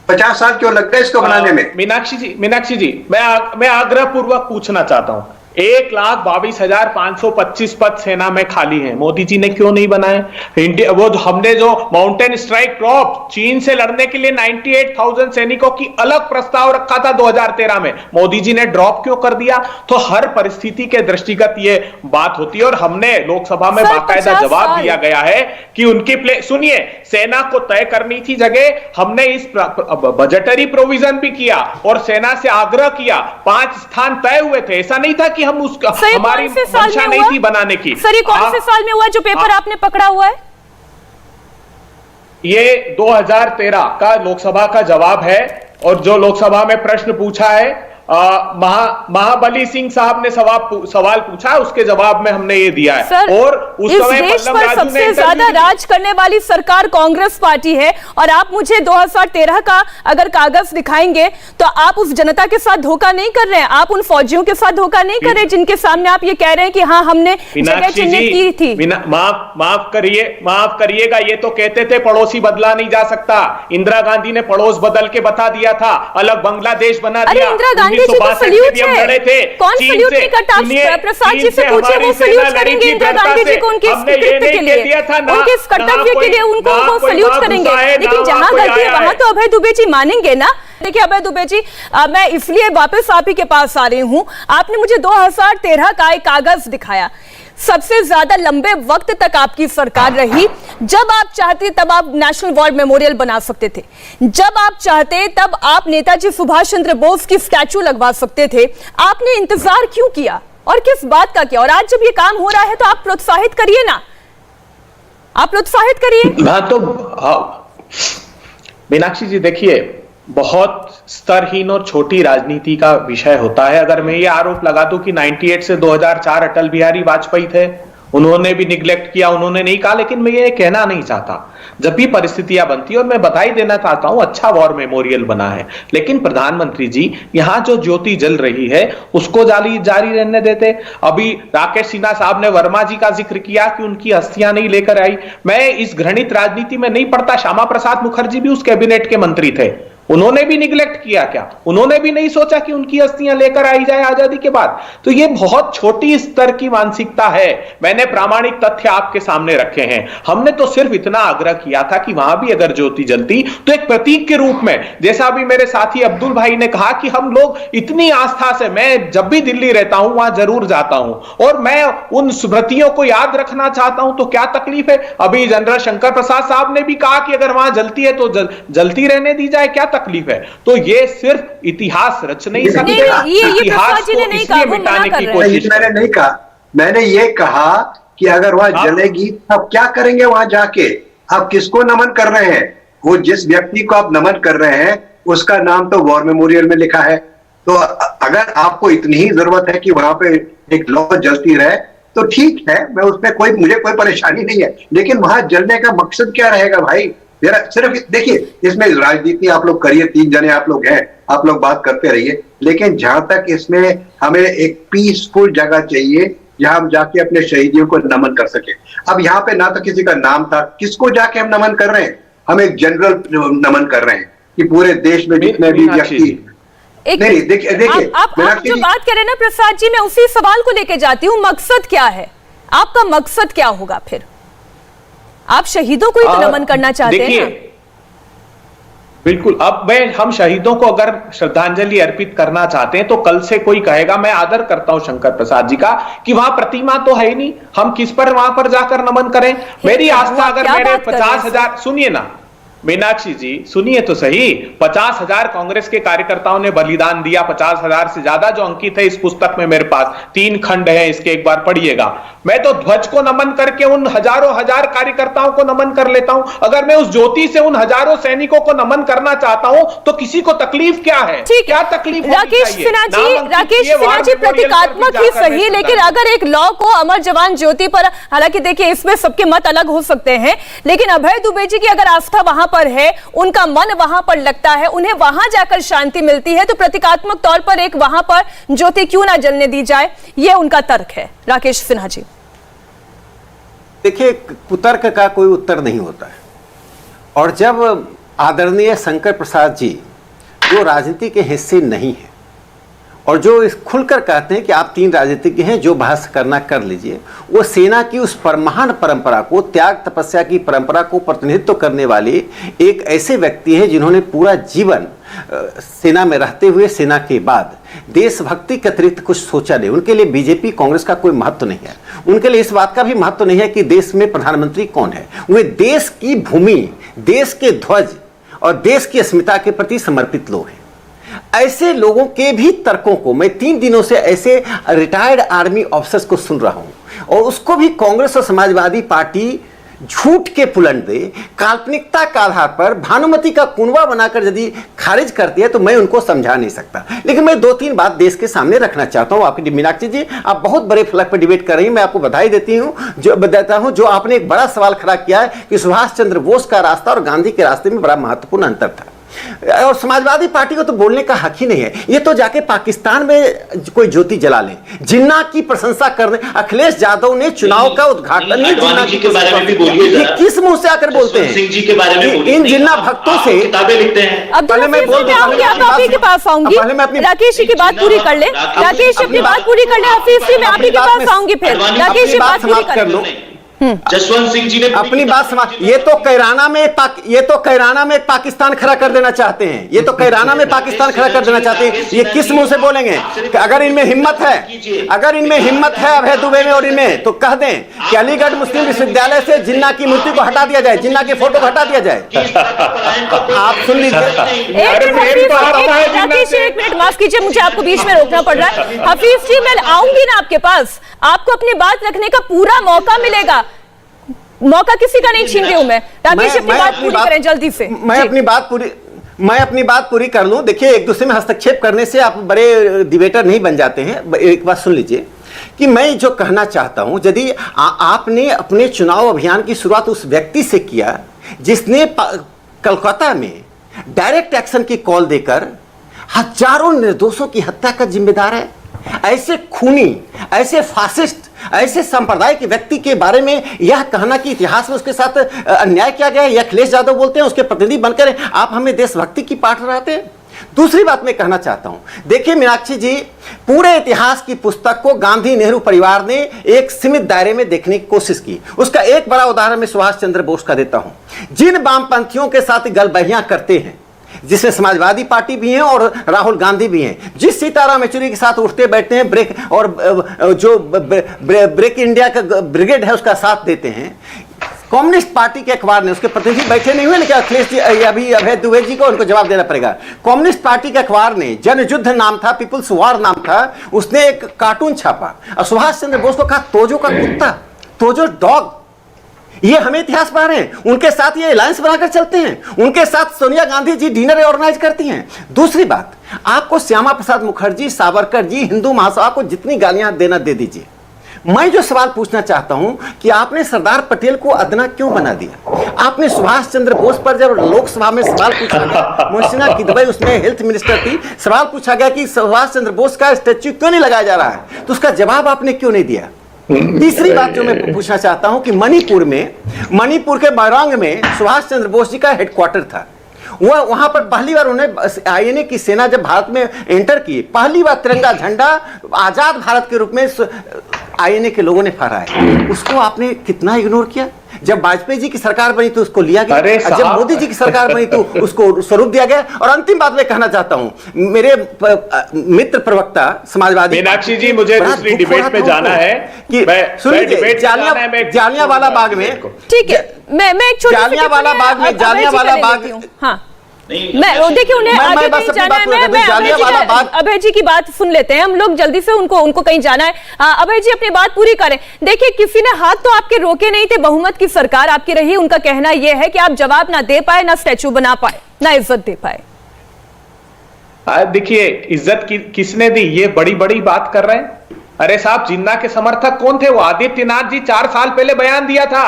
50 साल क्यों लग गए इसको बनाने में?
मीनाक्षी जी, मैं आग्रह पूर्वक पूछना चाहता हूं। 1,22,525 पद सेना में खाली हैं। मोदी जी ने क्यों नहीं बनाए? इंडिया वो हमने जो माउंटेन स्ट्राइक ड्रॉप चीन से लड़ने के लिए 98,000 सैनिकों की अलग प्रस्ताव रखा था 2013 में, मोदी जी ने ड्रॉप क्यों कर दिया? तो हर परिस्थिति के दृष्टिगत ये बात होती है और हमने लोकसभा में बाकायदा जवाब दिया गया है कि उनकी सुनिए, सेना को तय करनी थी जगह, हमने इस बजटरी प्रोविजन भी किया और सेना से आग्रह किया, 5 स्थान तय हुए थे। ऐसा नहीं था कि हम उसका हमारी मंशा नहीं थी बनाने की।
सर ये कौन से साल में हुआ जो पेपर आपने पकड़ा हुआ है?
ये 2013 का लोकसभा का जवाब है और जो लोकसभा में प्रश्न पूछा है महाबली सिंह साहब ने सवाल पूछा, उसके जवाब में हमने ये दिया है।
सर,
और उस
इस
समय
देश पर सबसे ज्यादा राज करने वाली सरकार कांग्रेस पार्टी है और आप मुझे 2013 का अगर कागज दिखाएंगे तो आप उस जनता के साथ धोखा नहीं कर रहे हैं, आप उन फौजियों के साथ धोखा नहीं कर रहे जिनके सामने आप ये कह रहे हैं कि हाँ हमने जगह चिन्हित की थी।
माफ करिएगा, ये तो कहते थे पड़ोसी बदला नहीं जा सकता। इंदिरा गांधी ने पड़ोस बदल के बता दिया था, अलग बांग्लादेश बना दिया।
इंदिरा गांधी जी तो सल्यूट है, कौन सल्यूट नहीं करता? प्रसाद जी से पूछिए, वो सल्यूट करेंगे इंदिरा गांधी जी को उनके कृत्य के लिए, उनके इस कर्तव्य के लिए उनको वो सल्यूट करेंगे। लेकिन जहां गलती है वहां तो अभय दुबे जी मानेंगे ना? देखिए अभय दुबे जी, मैं इसलिए वापस आप ही के पास आ रही हूं, आपने मुझे 2013 का एक कागज दिखाया, सबसे ज्यादा लंबे वक्त तक आपकी सरकार रही। जब आप चाहते तब आप नेशनल वॉर मेमोरियल बना सकते थे, जब आप चाहते तब आप नेताजी सुभाष चंद्र बोस की स्टैचू लगवा सकते थे। आपने इंतजार क्यों किया और किस बात का किया? और आज जब ये काम हो रहा है तो आप प्रोत्साहित करिए ना, आप प्रोत्साहित करिए।
हाँ तो मीनाक्षी जी देखिए, बहुत स्तरहीन और छोटी राजनीति का विषय होता है। अगर मैं ये आरोप लगा दूं कि 98 से 2004 अटल बिहारी वाजपेयी थे, उन्होंने भी निगलेक्ट किया, उन्होंने नहीं कहा, लेकिन मैं ये कहना नहीं चाहता। जब भी परिस्थितियां बनती और मैं बधाई देना चाहता हूं, अच्छा वॉर मेमोरियल बना है, लेकिन प्रधानमंत्री जी यहां जो ज्योति जल रही है उसको जारी रहने देते। अभी राकेश सिन्हा साहब ने वर्मा जी का जिक्र किया कि उनकी अस्थियां नहीं लेकर आई। मैं इस घृणित राजनीति में नहीं पड़ता। श्यामा प्रसाद मुखर्जी भी उस कैबिनेट के मंत्री थे, उन्होंने भी निगलेक्ट किया क्या? उन्होंने भी नहीं सोचा कि उनकी अस्थियां लेकर आई जाए आजादी के बाद? तो ये बहुत छोटी स्तर की मानसिकता है। मैंने प्रामाणिक तथ्य आपके सामने रखे हैं। हमने तो सिर्फ इतना आग्रह किया था कि वहां भी अगर ज्योति जलती तो एक प्रतीक के रूप में, जैसा अभी मेरे साथी अब्दुल भाई ने कहा कि हम लोग इतनी आस्था से, मैं जब भी दिल्ली रहता हूं वहां जरूर जाता हूं और मैं उन स्मृतियों को याद रखना चाहता हूं, तो क्या तकलीफ है? अभी जनरल शंकर प्रसाद साहब ने भी कहा कि अगर वहां जलती है तो जलती रहने दी जाए, क्या तकलीफ है? तो ये सिर्फ इतिहास रच नहीं सकते, इतिहास को इसलिए मिटाने की कोशिश।
मैंने नहीं कहा, मैंने ये कहा कि अगर वहां जलेगी तब क्या करेंगे वहां जाके? आप किसको नमन कर रहे हैं? वो जिस व्यक्ति को आप नमन कर रहे हैं उसका नाम तो वॉर मेमोरियल में लिखा है। तो अगर आपको इतनी ही जरूरत है कि वहां पे एक लौ जलती रहे तो ठीक है, मैं उसमें मुझे कोई परेशानी नहीं है, लेकिन वहां जलने का मकसद क्या रहेगा भाई? मेरा सिर्फ देखिए, इसमें राजनीति आप लोग करिए, 3 जने आप लोग हैं, आप लोग बात करते रहिए, लेकिन जहां तक इसमें हमें एक पीसफुल जगह चाहिए जहां हम जाके अपने शहीदियों को नमन कर सके। अब यहाँ पे ना तो किसी का नाम था, किसको जाके हम नमन कर रहे हैं? हम एक जनरल नमन कर रहे हैं कि पूरे देश में जितने भी व्यक्ति नहीं, देखिए
आप जो बात कर रहे हैं ना प्रसाद जी, मैं उसी सवाल को लेके जाती हूँ, मकसद क्या है आपका? मकसद क्या होगा फिर? आप शहीदों को ही तो नमन करना चाहते हैं ना?
बिल्कुल। अब हम शहीदों को अगर श्रद्धांजलि अर्पित करना चाहते हैं तो कल से कोई कहेगा, मैं आदर करता हूं शंकर प्रसाद जी का, कि वहां प्रतिमा तो है ही नहीं, हम किस पर वहां पर जाकर नमन करें? मेरी आस्था अगर मेरे 50,000, सुनिए ना मीनाक्षी जी, सुनिए तो सही, 50,000 कांग्रेस के कार्यकर्ताओं ने बलिदान दिया, 50,000 से ज्यादा जो अंकित है इस पुस्तक में मेरे पास 3 खंड है, इसके एक बार पढ़िएगा। मैं तो ध्वज को नमन करके उन हजारों हजार कार्यकर्ताओं को नमन कर लेता हूं। अगर मैं उस ज्योति से उन हजारों सैनिकों को नमन करना चाहता हूं तो किसी को तकलीफ क्या है? क्या तकलीफ?
राकेश सिन्हा जी प्रतीकात्मक ही सही, लेकिन अगर एक लॉ को अमर जवान ज्योति पर, हालांकि देखिए इसमें सबके मत अलग हो सकते हैं, लेकिन अभय दुबे जी की अगर आस्था वहां पर है, उनका मन वहां पर लगता है, उन्हें वहां जाकर शांति मिलती है, तो प्रतीकात्मक तौर पर एक वहां पर ज्योति क्यों ना जलने दी जाए? यह उनका तर्क है। राकेश सिन्हा जी
देखिए, कुतर्क का कोई उत्तर नहीं होता है। और जब आदरणीय शंकर प्रसाद जी जो राजनीति के हिस्से नहीं है, और जो खुलकर कहते हैं कि आप 3 राजनीतिज्ञ हैं, जो बहस करना कर लीजिए, वो सेना की उस महान परंपरा को, त्याग तपस्या की परंपरा को प्रतिनिधित्व करने वाले एक ऐसे व्यक्ति हैं जिन्होंने पूरा जीवन सेना में रहते हुए, सेना के बाद देशभक्ति के अतिरिक्त कुछ सोचा नहीं। उनके लिए बीजेपी कांग्रेस का कोई महत्व नहीं है, उनके लिए इस बात का भी महत्व नहीं है कि देश में प्रधानमंत्री कौन है। वे देश की भूमि, देश के ध्वज और देश की अस्मिता के प्रति समर्पित लोग हैं। ऐसे लोगों के भी तर्कों को मैं 3 दिनों से ऐसे रिटायर्ड आर्मी ऑफिसर्स को सुन रहा हूं, और उसको भी कांग्रेस और समाजवादी पार्टी झूठ के पुलंड दे, काल्पनिकता के आधार पर भानुमति का कुनवा बनाकर यदि खारिज करती है तो मैं उनको समझा नहीं सकता। लेकिन मैं 2-3 बात देश के सामने रखना चाहता हूं। आपकी मीनाक्षी जी, आप बहुत बड़े फलक पर डिबेट कर रही हैं, मैं आपको बधाई देती हूं, जो बताता हूं, जो आपने एक बड़ा सवाल खड़ा किया है कि सुभाष चंद्र बोस का रास्ता और गांधी के रास्ते में बड़ा महत्वपूर्ण अंतर था, और समाजवादी पार्टी को तो बोलने का हक ही नहीं है। ये तो जाके पाकिस्तान में कोई ज्योति जला ले। जिन्ना की प्रशंसा करने अखिलेश यादव ने चुनाव का उद्घाटन
जिन्ना जी के बारे में भी बोलिए,
किस मुंह से आकर बोलते हैं?
सिंह जी के बारे में बोलिए।
इन जिन्ना भक्तों से
किताबें लिखते हैं।
अब पहले मैं बोल के पास आऊंगी, राकेश जी की बात पूरी कर ले, राकेश जी अपनी बात पूरी कर ले, हफीज जी मैं आप ही के पास आऊंगी, फिर राकेश जी बात पूरी कर लो।
जसवंत सिंह जी ने
अपनी बात समाप्त। ये तो कैराना में पाकिस्तान खड़ा कर देना चाहते हैं, ये तो कैराना में पाकिस्तान खड़ा कर देना चाहते हैं। ये किस मुंह से बोलेंगे? अगर इनमें हिम्मत है अभय दुबे में और इनमें, तो कह दें कि अलीगढ़ मुस्लिम विश्वविद्यालय से जिन्ना की मूर्ति को हटा दिया जाए, जिन्ना की फोटो को हटा दिया जाए। आप सुन लीजिए,
एक मिनट माफ कीजिए, मुझे आपको बीच में रोकना पड़ रहा है। हफीज जी मैं आऊंगी ना आपके पास, आपको अपनी बात रखने का पूरा मौका मिलेगा, मौका किसी का नहीं छीन रही हूं मैं। राकेश अपनी बात पूरी करें जल्दी से।
मैं अपनी बात पूरी कर लूं। देखिए, एक दूसरे में हस्तक्षेप करने से आप बड़े डिबेटर नहीं बन जाते हैं। एक बात सुन लीजिए कि मैं जो कहना चाहता हूं, यदि आपने अपने चुनाव अभियान की शुरुआत उस व्यक्ति से किया जिसने कलकत्ता में डायरेक्ट एक्शन की कॉल देकर हजारों निर्दोषों की हत्या का जिम्मेदार है। ऐसे खूनी, ऐसे फासिस्ट, ऐसे सांप्रदायिक व्यक्ति के बारे में यह कहना कि इतिहास में उसके साथ अन्याय किया गया है, यह अखिलेश यादव बोलते हैं, उसके प्रतिनिधि बनकर आप हमें देशभक्ति की पाठ पढ़ाते हैं। दूसरी बात मैं कहना चाहता हूं, देखिए मीनाक्षी जी, पूरे इतिहास की पुस्तक को गांधी नेहरू परिवार ने एक सीमित दायरे में देखने की कोशिश की। उसका एक बड़ा उदाहरण मैं सुभाष चंद्र बोस का देता हूं। जिन वामपंथियों के साथ गलबहियां करते हैं, जिसमें समाजवादी पार्टी भी हैं और राहुल गांधी भी हैं, जिस सीताराम येचुरी के साथ उठते बैठते हैं, ब्रेक और जो ब्रेक इंडिया का ब्रिगेड है उसका साथ देते हैं, कम्युनिस्ट पार्टी के अखबार ने, उसके प्रतिनिधि बैठे नहीं हुए, लेकिन अखिलेश जी अभी अभय दुबे जी को उनको जवाब देना पड़ेगा। कम्युनिस्ट पार्टी के अखबार ने, जनयुद्ध नाम था, पीपुल्स वॉर नाम था, उसने एक कार्टून छापा और सुभाष चंद्र बोस को कहा तोजो का कुत्ता, तोजो डॉग। ये हमें इतिहास पढ़ा रहे हैं, उनके साथ ये अलायंस बनाकर चलते हैं, उनके साथ सोनिया गांधी जी डिनर ऑर्गेनाइज करती हैं। दूसरी बात, आपको श्यामा प्रसाद मुखर्जी, सावरकर जी, हिंदू महासभा को जितनी गालियां देना दे दीजिए। मैं जो सवाल पूछना चाहता हूं कि आपने सरदार पटेल को अदना क्यों बना दिया? आपने सुभाष चंद्र बोस पर जब लोकसभा में सवाल पूछा गया, मोहसिना किदवई उसमें हेल्थ मिनिस्टर थी, सवाल पूछा गया कि सुभाष चंद्र बोस का स्टैच्यू क्यों नहीं लगाया जा रहा है, तो उसका जवाब आपने क्यों नहीं दिया? तीसरी बात जो मैं पूछना चाहता हूं कि मणिपुर के बैरांग में सुभाष चंद्र बोस जी का हेडक्वार्टर था। वहां पर पहली बार उन्हें आईएनए की सेना जब भारत में एंटर की, पहली बार तिरंगा झंडा आजाद भारत के रूप में आईएनए के लोगों ने फहराया। उसको आपने कितना इग्नोर किया? जब वाजपेयी जी की सरकार बनी तो उसको लिया गया, जब मोदी जी की सरकार बनी तो उसको स्वरूप दिया गया। और अंतिम बात मैं कहना चाहता हूं, मेरे मित्र प्रवक्ता समाजवादी,
मीनाक्षी जी मुझे दूसरी डिबेट में जाना है कि
जालियांवाला बाग में,
ठीक है, मैं एक छोटी
जालियांवाला बाग,
हाँ मैं देखिए उन्हें आगे कहीं जाना है। मैं अभय जी की बात सुन लेते हैं हम लोग जल्दी से, उनको कहीं जाना है। अभय जी अपनी बात पूरी करें। देखिए किसी ने हाथ तो आपके रोके नहीं थे, बहुमत की सरकार आपकी रही, उनका कहना यह है कि आप जवाब ना दे पाए, ना स्टैच्यू बना पाए, ना इज्जत दे पाए।
देखिए इज्जत किसने दी, ये बड़ी बड़ी बात कर रहे हैं। अरे साहब, जिन्ना के समर्थक कौन थे? वो आदित्यनाथ जी 4 साल पहले बयान दिया था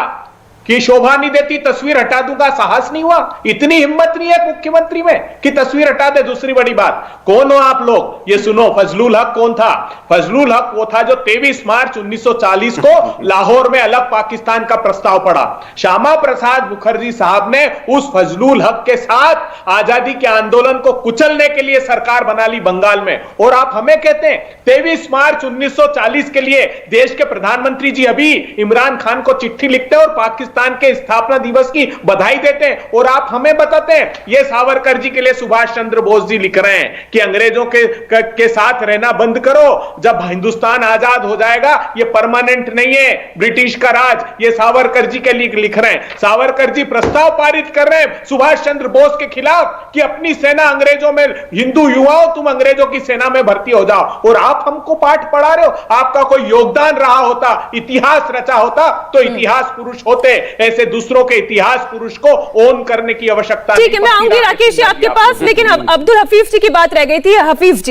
कि शोभा नहीं देती तस्वीर हटा दूंगा, साहस नहीं हुआ, इतनी हिम्मत नहीं है मुख्यमंत्री में कि तस्वीर हटा दे। दूसरी बड़ी बात, कौन हो आप लोग, ये सुनो, फजलुल हक कौन था? फजलुल हक वो था जो 23 मार्च 1940 को लाहौर में अलग पाकिस्तान का प्रस्ताव पड़ा। श्यामा प्रसाद मुखर्जी साहब ने उस फजलुल हक के साथ आजादी के आंदोलन को कुचलने के लिए सरकार बना ली बंगाल में। और आप हमें कहते हैं 23 मार्च 1940 के लिए देश के प्रधानमंत्री जी अभी इमरान खान को चिट्ठी लिखते हैं और पाकिस्तान के स्थापना दिवस की बधाई देते हैं, और आप हमें बताते हैं ये सावरकर जी के लिए सुभाष चंद्र बोस जी लिख रहे हैं कि अंग्रेजों के साथ रहना बंद करो, जब हिंदुस्तान आजाद हो जाएगा, ये परमानेंट नहीं है ब्रिटिश का राज, ये सावरकर जी के लिए लिख रहे हैं। सावरकर जी प्रस्ताव पारित कर रहे हैं सुभाष चंद्र बोस के खिलाफ कि अपनी सेना अंग्रेजों में, हिंदू युवाओं तुम अंग्रेजों की सेना में भर्ती हो जाओ, और आप हमको पाठ पढ़ा रहे हो। आपका कोई योगदान रहा होता, इतिहास रचा होता तो इतिहास पुरुष होते, ऐसे दूसरों के इतिहास पुरुष को ओन करने की आवश्यकता नहीं।
ठीक है, मैं आऊंगी राकेश जी आपके पास, लेकिन अब अब्दुल हफीज जी की बात रह गई थी। हफीज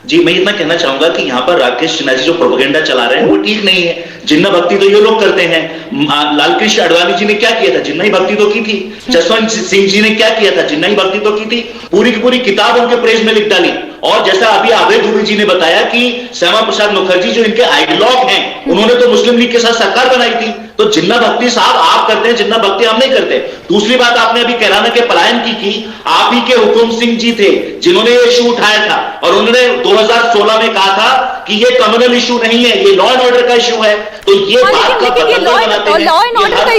जी,
मैं इतना कहना चाहूंगा कि यहाँ पर राकेश सिन्हा जी जो प्रोपेगेंडा चला रहे हैं वो ठीक नहीं है। जिन्ना भक्ति तो ये लोग करते हैं। लालकृष्ण आडवाणी जी ने क्या किया था? जिन्ना ही भक्ति तो की थी। जसवंत सिंह जी ने क्या किया था? जिन्ना ही भक्ति तो की थी। पूरी की पूरी किताब उनके प्रेस में लिख डाली। और जैसा अभी आबे दुबे जी ने बताया कि श्यामा प्रसाद मुखर्जी जो इनके आइडियलॉग हैं, उन्होंने तो मुस्लिम लीग के साथ सरकार बनाई थी। तो जिन्ना भक्ति साहब आप करते हैं, जिन्ना भक्ति हम नहीं करते। दूसरी बात, आपने अभी कैराना के पलायन की आप ही के हुकुम सिंह जी थे जिन्होंने ये इशू उठाया था, और उन्होंने 2016 में कहा था कि ये कम्युनल इशू नहीं है, ये लॉ एंड ऑर्डर का इशू है। तो ये बात का
लॉ एंड ऑर्डर का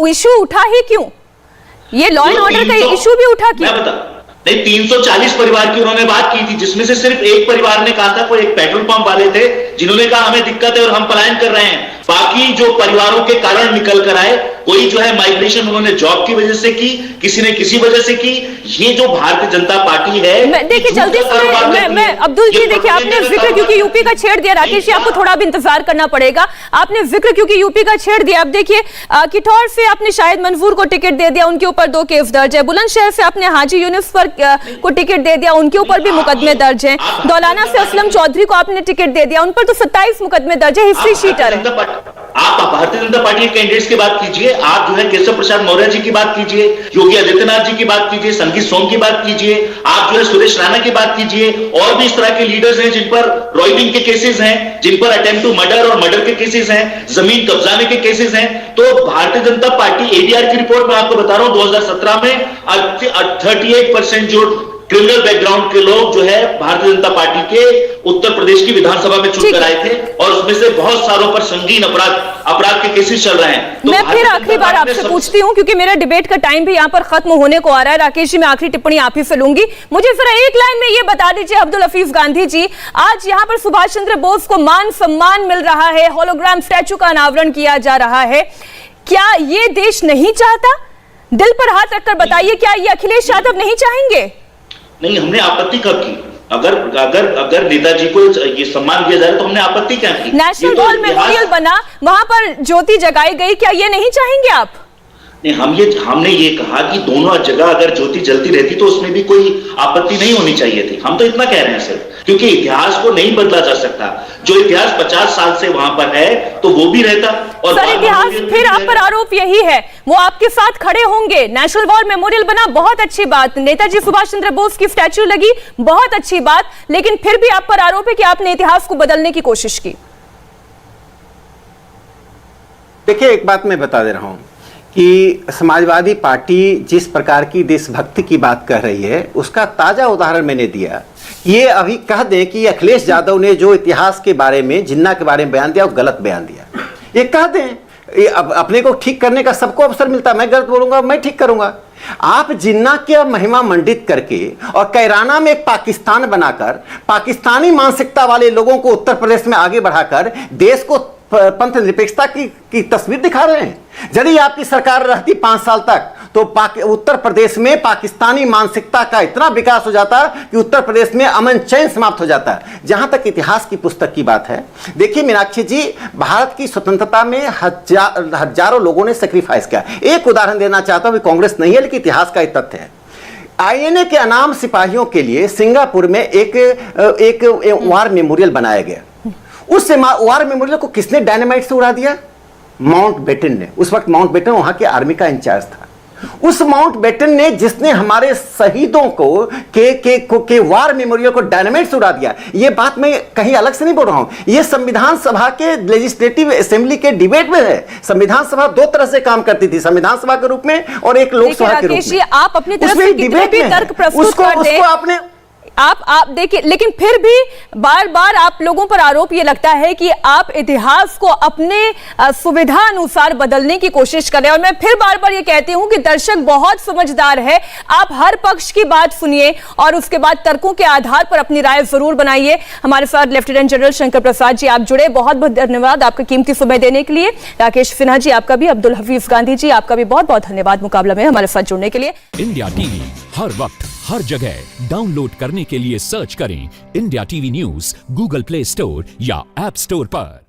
इशू उठा ही क्यों? ये लॉ एंड ऑर्डर का इशू भी उठा क्यों?
मैं बता नहीं, 340 परिवार की उन्होंने बात की थी, जिसमें से सिर्फ एक परिवार ने कहा था, कोई एक पेट्रोल पंप वाले थे जिन्होंने कहा हमें दिक्कत है और हम पलायन कर रहे हैं। बाकी जो परिवारों के कारण निकल कर आए, कोई जो है माइग्रेशन उन्होंने जॉब की वजह से की, किसी ने किसी वजह से की। ये जो भारतीय जनता पार्टी है,
देखिए जल्दी से मैं अब्दुल जी, देखिए आपने जिक्र क्योंकि यूपी का छेड़ दिया, राकेश जी आपको थोड़ा भी इंतजार करना पड़ेगा। आपने जिक्र क्योंकि यूपी का छेड़ दिया। अब देखिए किठौर से आपने शाहिद मंजूर को टिकट दे दिया, उनके ऊपर 2 केस दर्ज है। बुलंदशहर से आपने हाजी यूनुस को टिकट दे दिया, उनके ऊपर भी मुकदमे दर्ज हैं। दौलाना से असलम चौधरी को आपने टिकट दे दिया, उन पर तो 27 मुकदमे दर्ज है, हिस्ट्री शीटर है।
आप भारतीय जनता पार्टी के कैंडिडेट्स की बात कीजिए, आप जो है केशव प्रसाद मौर्य जी की बात कीजिए, योगी आदित्यनाथ जी की बात कीजिए, संगीत सोम की बात कीजिए, आप जो है सुरेश राणा की बात कीजिए, और भी इस तरह के लीडर्स हैं जिन पर रॉयबिंग के केसेस हैं, जिन पर अटेम्प्ट टू मर्डर और मर्डर के केसेस हैं, जमीन कब्जाने के केसेस हैं। तो भारतीय जनता पार्टी एडीआर की रिपोर्ट में आपको बता रहा हूं 2017 में 38% जो क्रिमिनल बैकग्राउंड के लोग जो है भारतीय जनता पार्टी के उत्तर प्रदेश की विधानसभा में चुनकर आए थे, और उसमें से बहुत सारों पर संगीन अपराध के केसेस चल रहे हैं। तो
मैं फिर आखिरी बार आपसे पूछती हूं, क्योंकि मेरा डिबेट का टाइम भी यहाँ पर खत्म होने को आ रहा है। राकेश जी, मैं आखिरी टिप्पणी आप ही से लूंगी। मुझे जरा एक लाइन में ये बता दीजिए अब्दुल हफीज गांधी जी, आज यहाँ पर सुभाष चंद्र बोस को मान सम्मान मिल रहा है, होलोग्राम स्टैचू का अनावरण किया जा रहा है, क्या ये देश नहीं चाहता? दिल पर हाथ रखकर बताइए, क्या ये अखिलेश यादव नहीं चाहेंगे?
नहीं, हमने आपत्ति कब की? अगर नेताजी को ये सम्मान दिया जाए तो हमने आपत्ति क्या की?
नेशनल वॉर मेमोरियल बना, वहां पर ज्योति जगाई गई, क्या ये नहीं चाहेंगे आप?
नहीं, हमने ये कहा कि दोनों जगह अगर ज्योति जलती रहती तो उसमें भी कोई आपत्ति नहीं होनी चाहिए थी। हम तो इतना कह रहे हैं सिर्फ, क्योंकि इतिहास को नहीं बदला जा सकता। जो इतिहास 50 साल से वहां पर है तो वो भी रहता। और
सर, इतिहास फिर आप पर आरोप यही है, वो आपके साथ खड़े होंगे। नेशनल वॉर मेमोरियल बना, बहुत अच्छी बात, नेताजी सुभाष चंद्र बोस की स्टैच्यू लगी, बहुत अच्छी बात, लेकिन फिर भी आप पर आरोप है कि आपने इतिहास को बदलने की कोशिश की।
देखिए, एक बात मैं बता दे रहा हूं कि समाजवादी पार्टी जिस प्रकार की देशभक्ति की बात कर रही है, उसका ताजा उदाहरण मैंने दिया। ये अभी कह दें कि अखिलेश यादव ने जो इतिहास के बारे में, जिन्ना के बारे में बयान दिया, वो गलत बयान दिया, ये कह दें, ये अपने को ठीक करने का सबको अवसर मिलता है। मैं गलत बोलूंगा, मैं ठीक करूंगा। आप जिन्ना की महिमा मंडित करके और कैराना में एक पाकिस्तान बनाकर पाकिस्तानी मानसिकता वाले लोगों को उत्तर प्रदेश में आगे बढ़ाकर देश को पंथ निरपेक्षता की तस्वीर दिखा रहे हैं। यदि आपकी सरकार रहती 5 साल तक तो उत्तर प्रदेश में पाकिस्तानी मानसिकता का इतना विकास हो जाता कि उत्तर प्रदेश में अमन चैन समाप्त हो जाता है। जहां तक इतिहास की पुस्तक की बात है, देखिए मीनाक्षी जी, भारत की स्वतंत्रता में हजारों लोगों ने सेक्रीफाइस किया। एक उदाहरण देना चाहता हूं, कांग्रेस नहीं है लेकिन इतिहास का एक तथ्य है। आईएनए के अनाम सिपाहियों के लिए सिंगापुर में एक वार मेमोरियल बनाया गया। उस वार मेमोरियल को किसने डायनामाइट से उड़ा दिया? माउंटबेटन ने, उस वक्त माउंटबेटन वहां के आर्मी का इंचार्ज था, उस माउंटबेटन ने जिसने हमारे शहीदों को के वार मेमोरियल को डायनामाइट से उड़ा दिया। ये बात मैं कहीं अलग से नहीं बोल रहा हूं, ये संविधान सभा के लेजिस्लेटिव असेंबली के डिबेट में है। संविधान सभा दो तरह से काम करती थी, संविधान सभा के रूप में और एक लोकसभा के रूप में।
आप अपनी तरफ से कितने भी तर्क प्रस्तुत कर दें,
आपने
आप देखिए, लेकिन फिर भी बार बार आप लोगों पर आरोप ये लगता है कि आप इतिहास को अपने सुविधा अनुसार बदलने की कोशिश कर रहे हैं। और मैं फिर बार बार ये कहती हूं कि दर्शक बहुत समझदार है, आप हर पक्ष की बात सुनिए और उसके बाद तर्कों के आधार पर अपनी राय जरूर बनाइए। हमारे साथ लेफ्टिनेंट जनरल शंकर प्रसाद जी आप जुड़े, बहुत बहुत धन्यवाद आपका कीमती समय देने के लिए। राकेश सिन्हा जी आपका भी, अब्दुल हफीज गांधी जी आपका भी बहुत बहुत धन्यवाद मुकाबला में हमारे साथ जुड़ने के लिए।
इंडिया टीवी हर वक्त हर जगह डाउनलोड करने के लिए सर्च करें India TV news Google play store या ऐप स्टोर पर।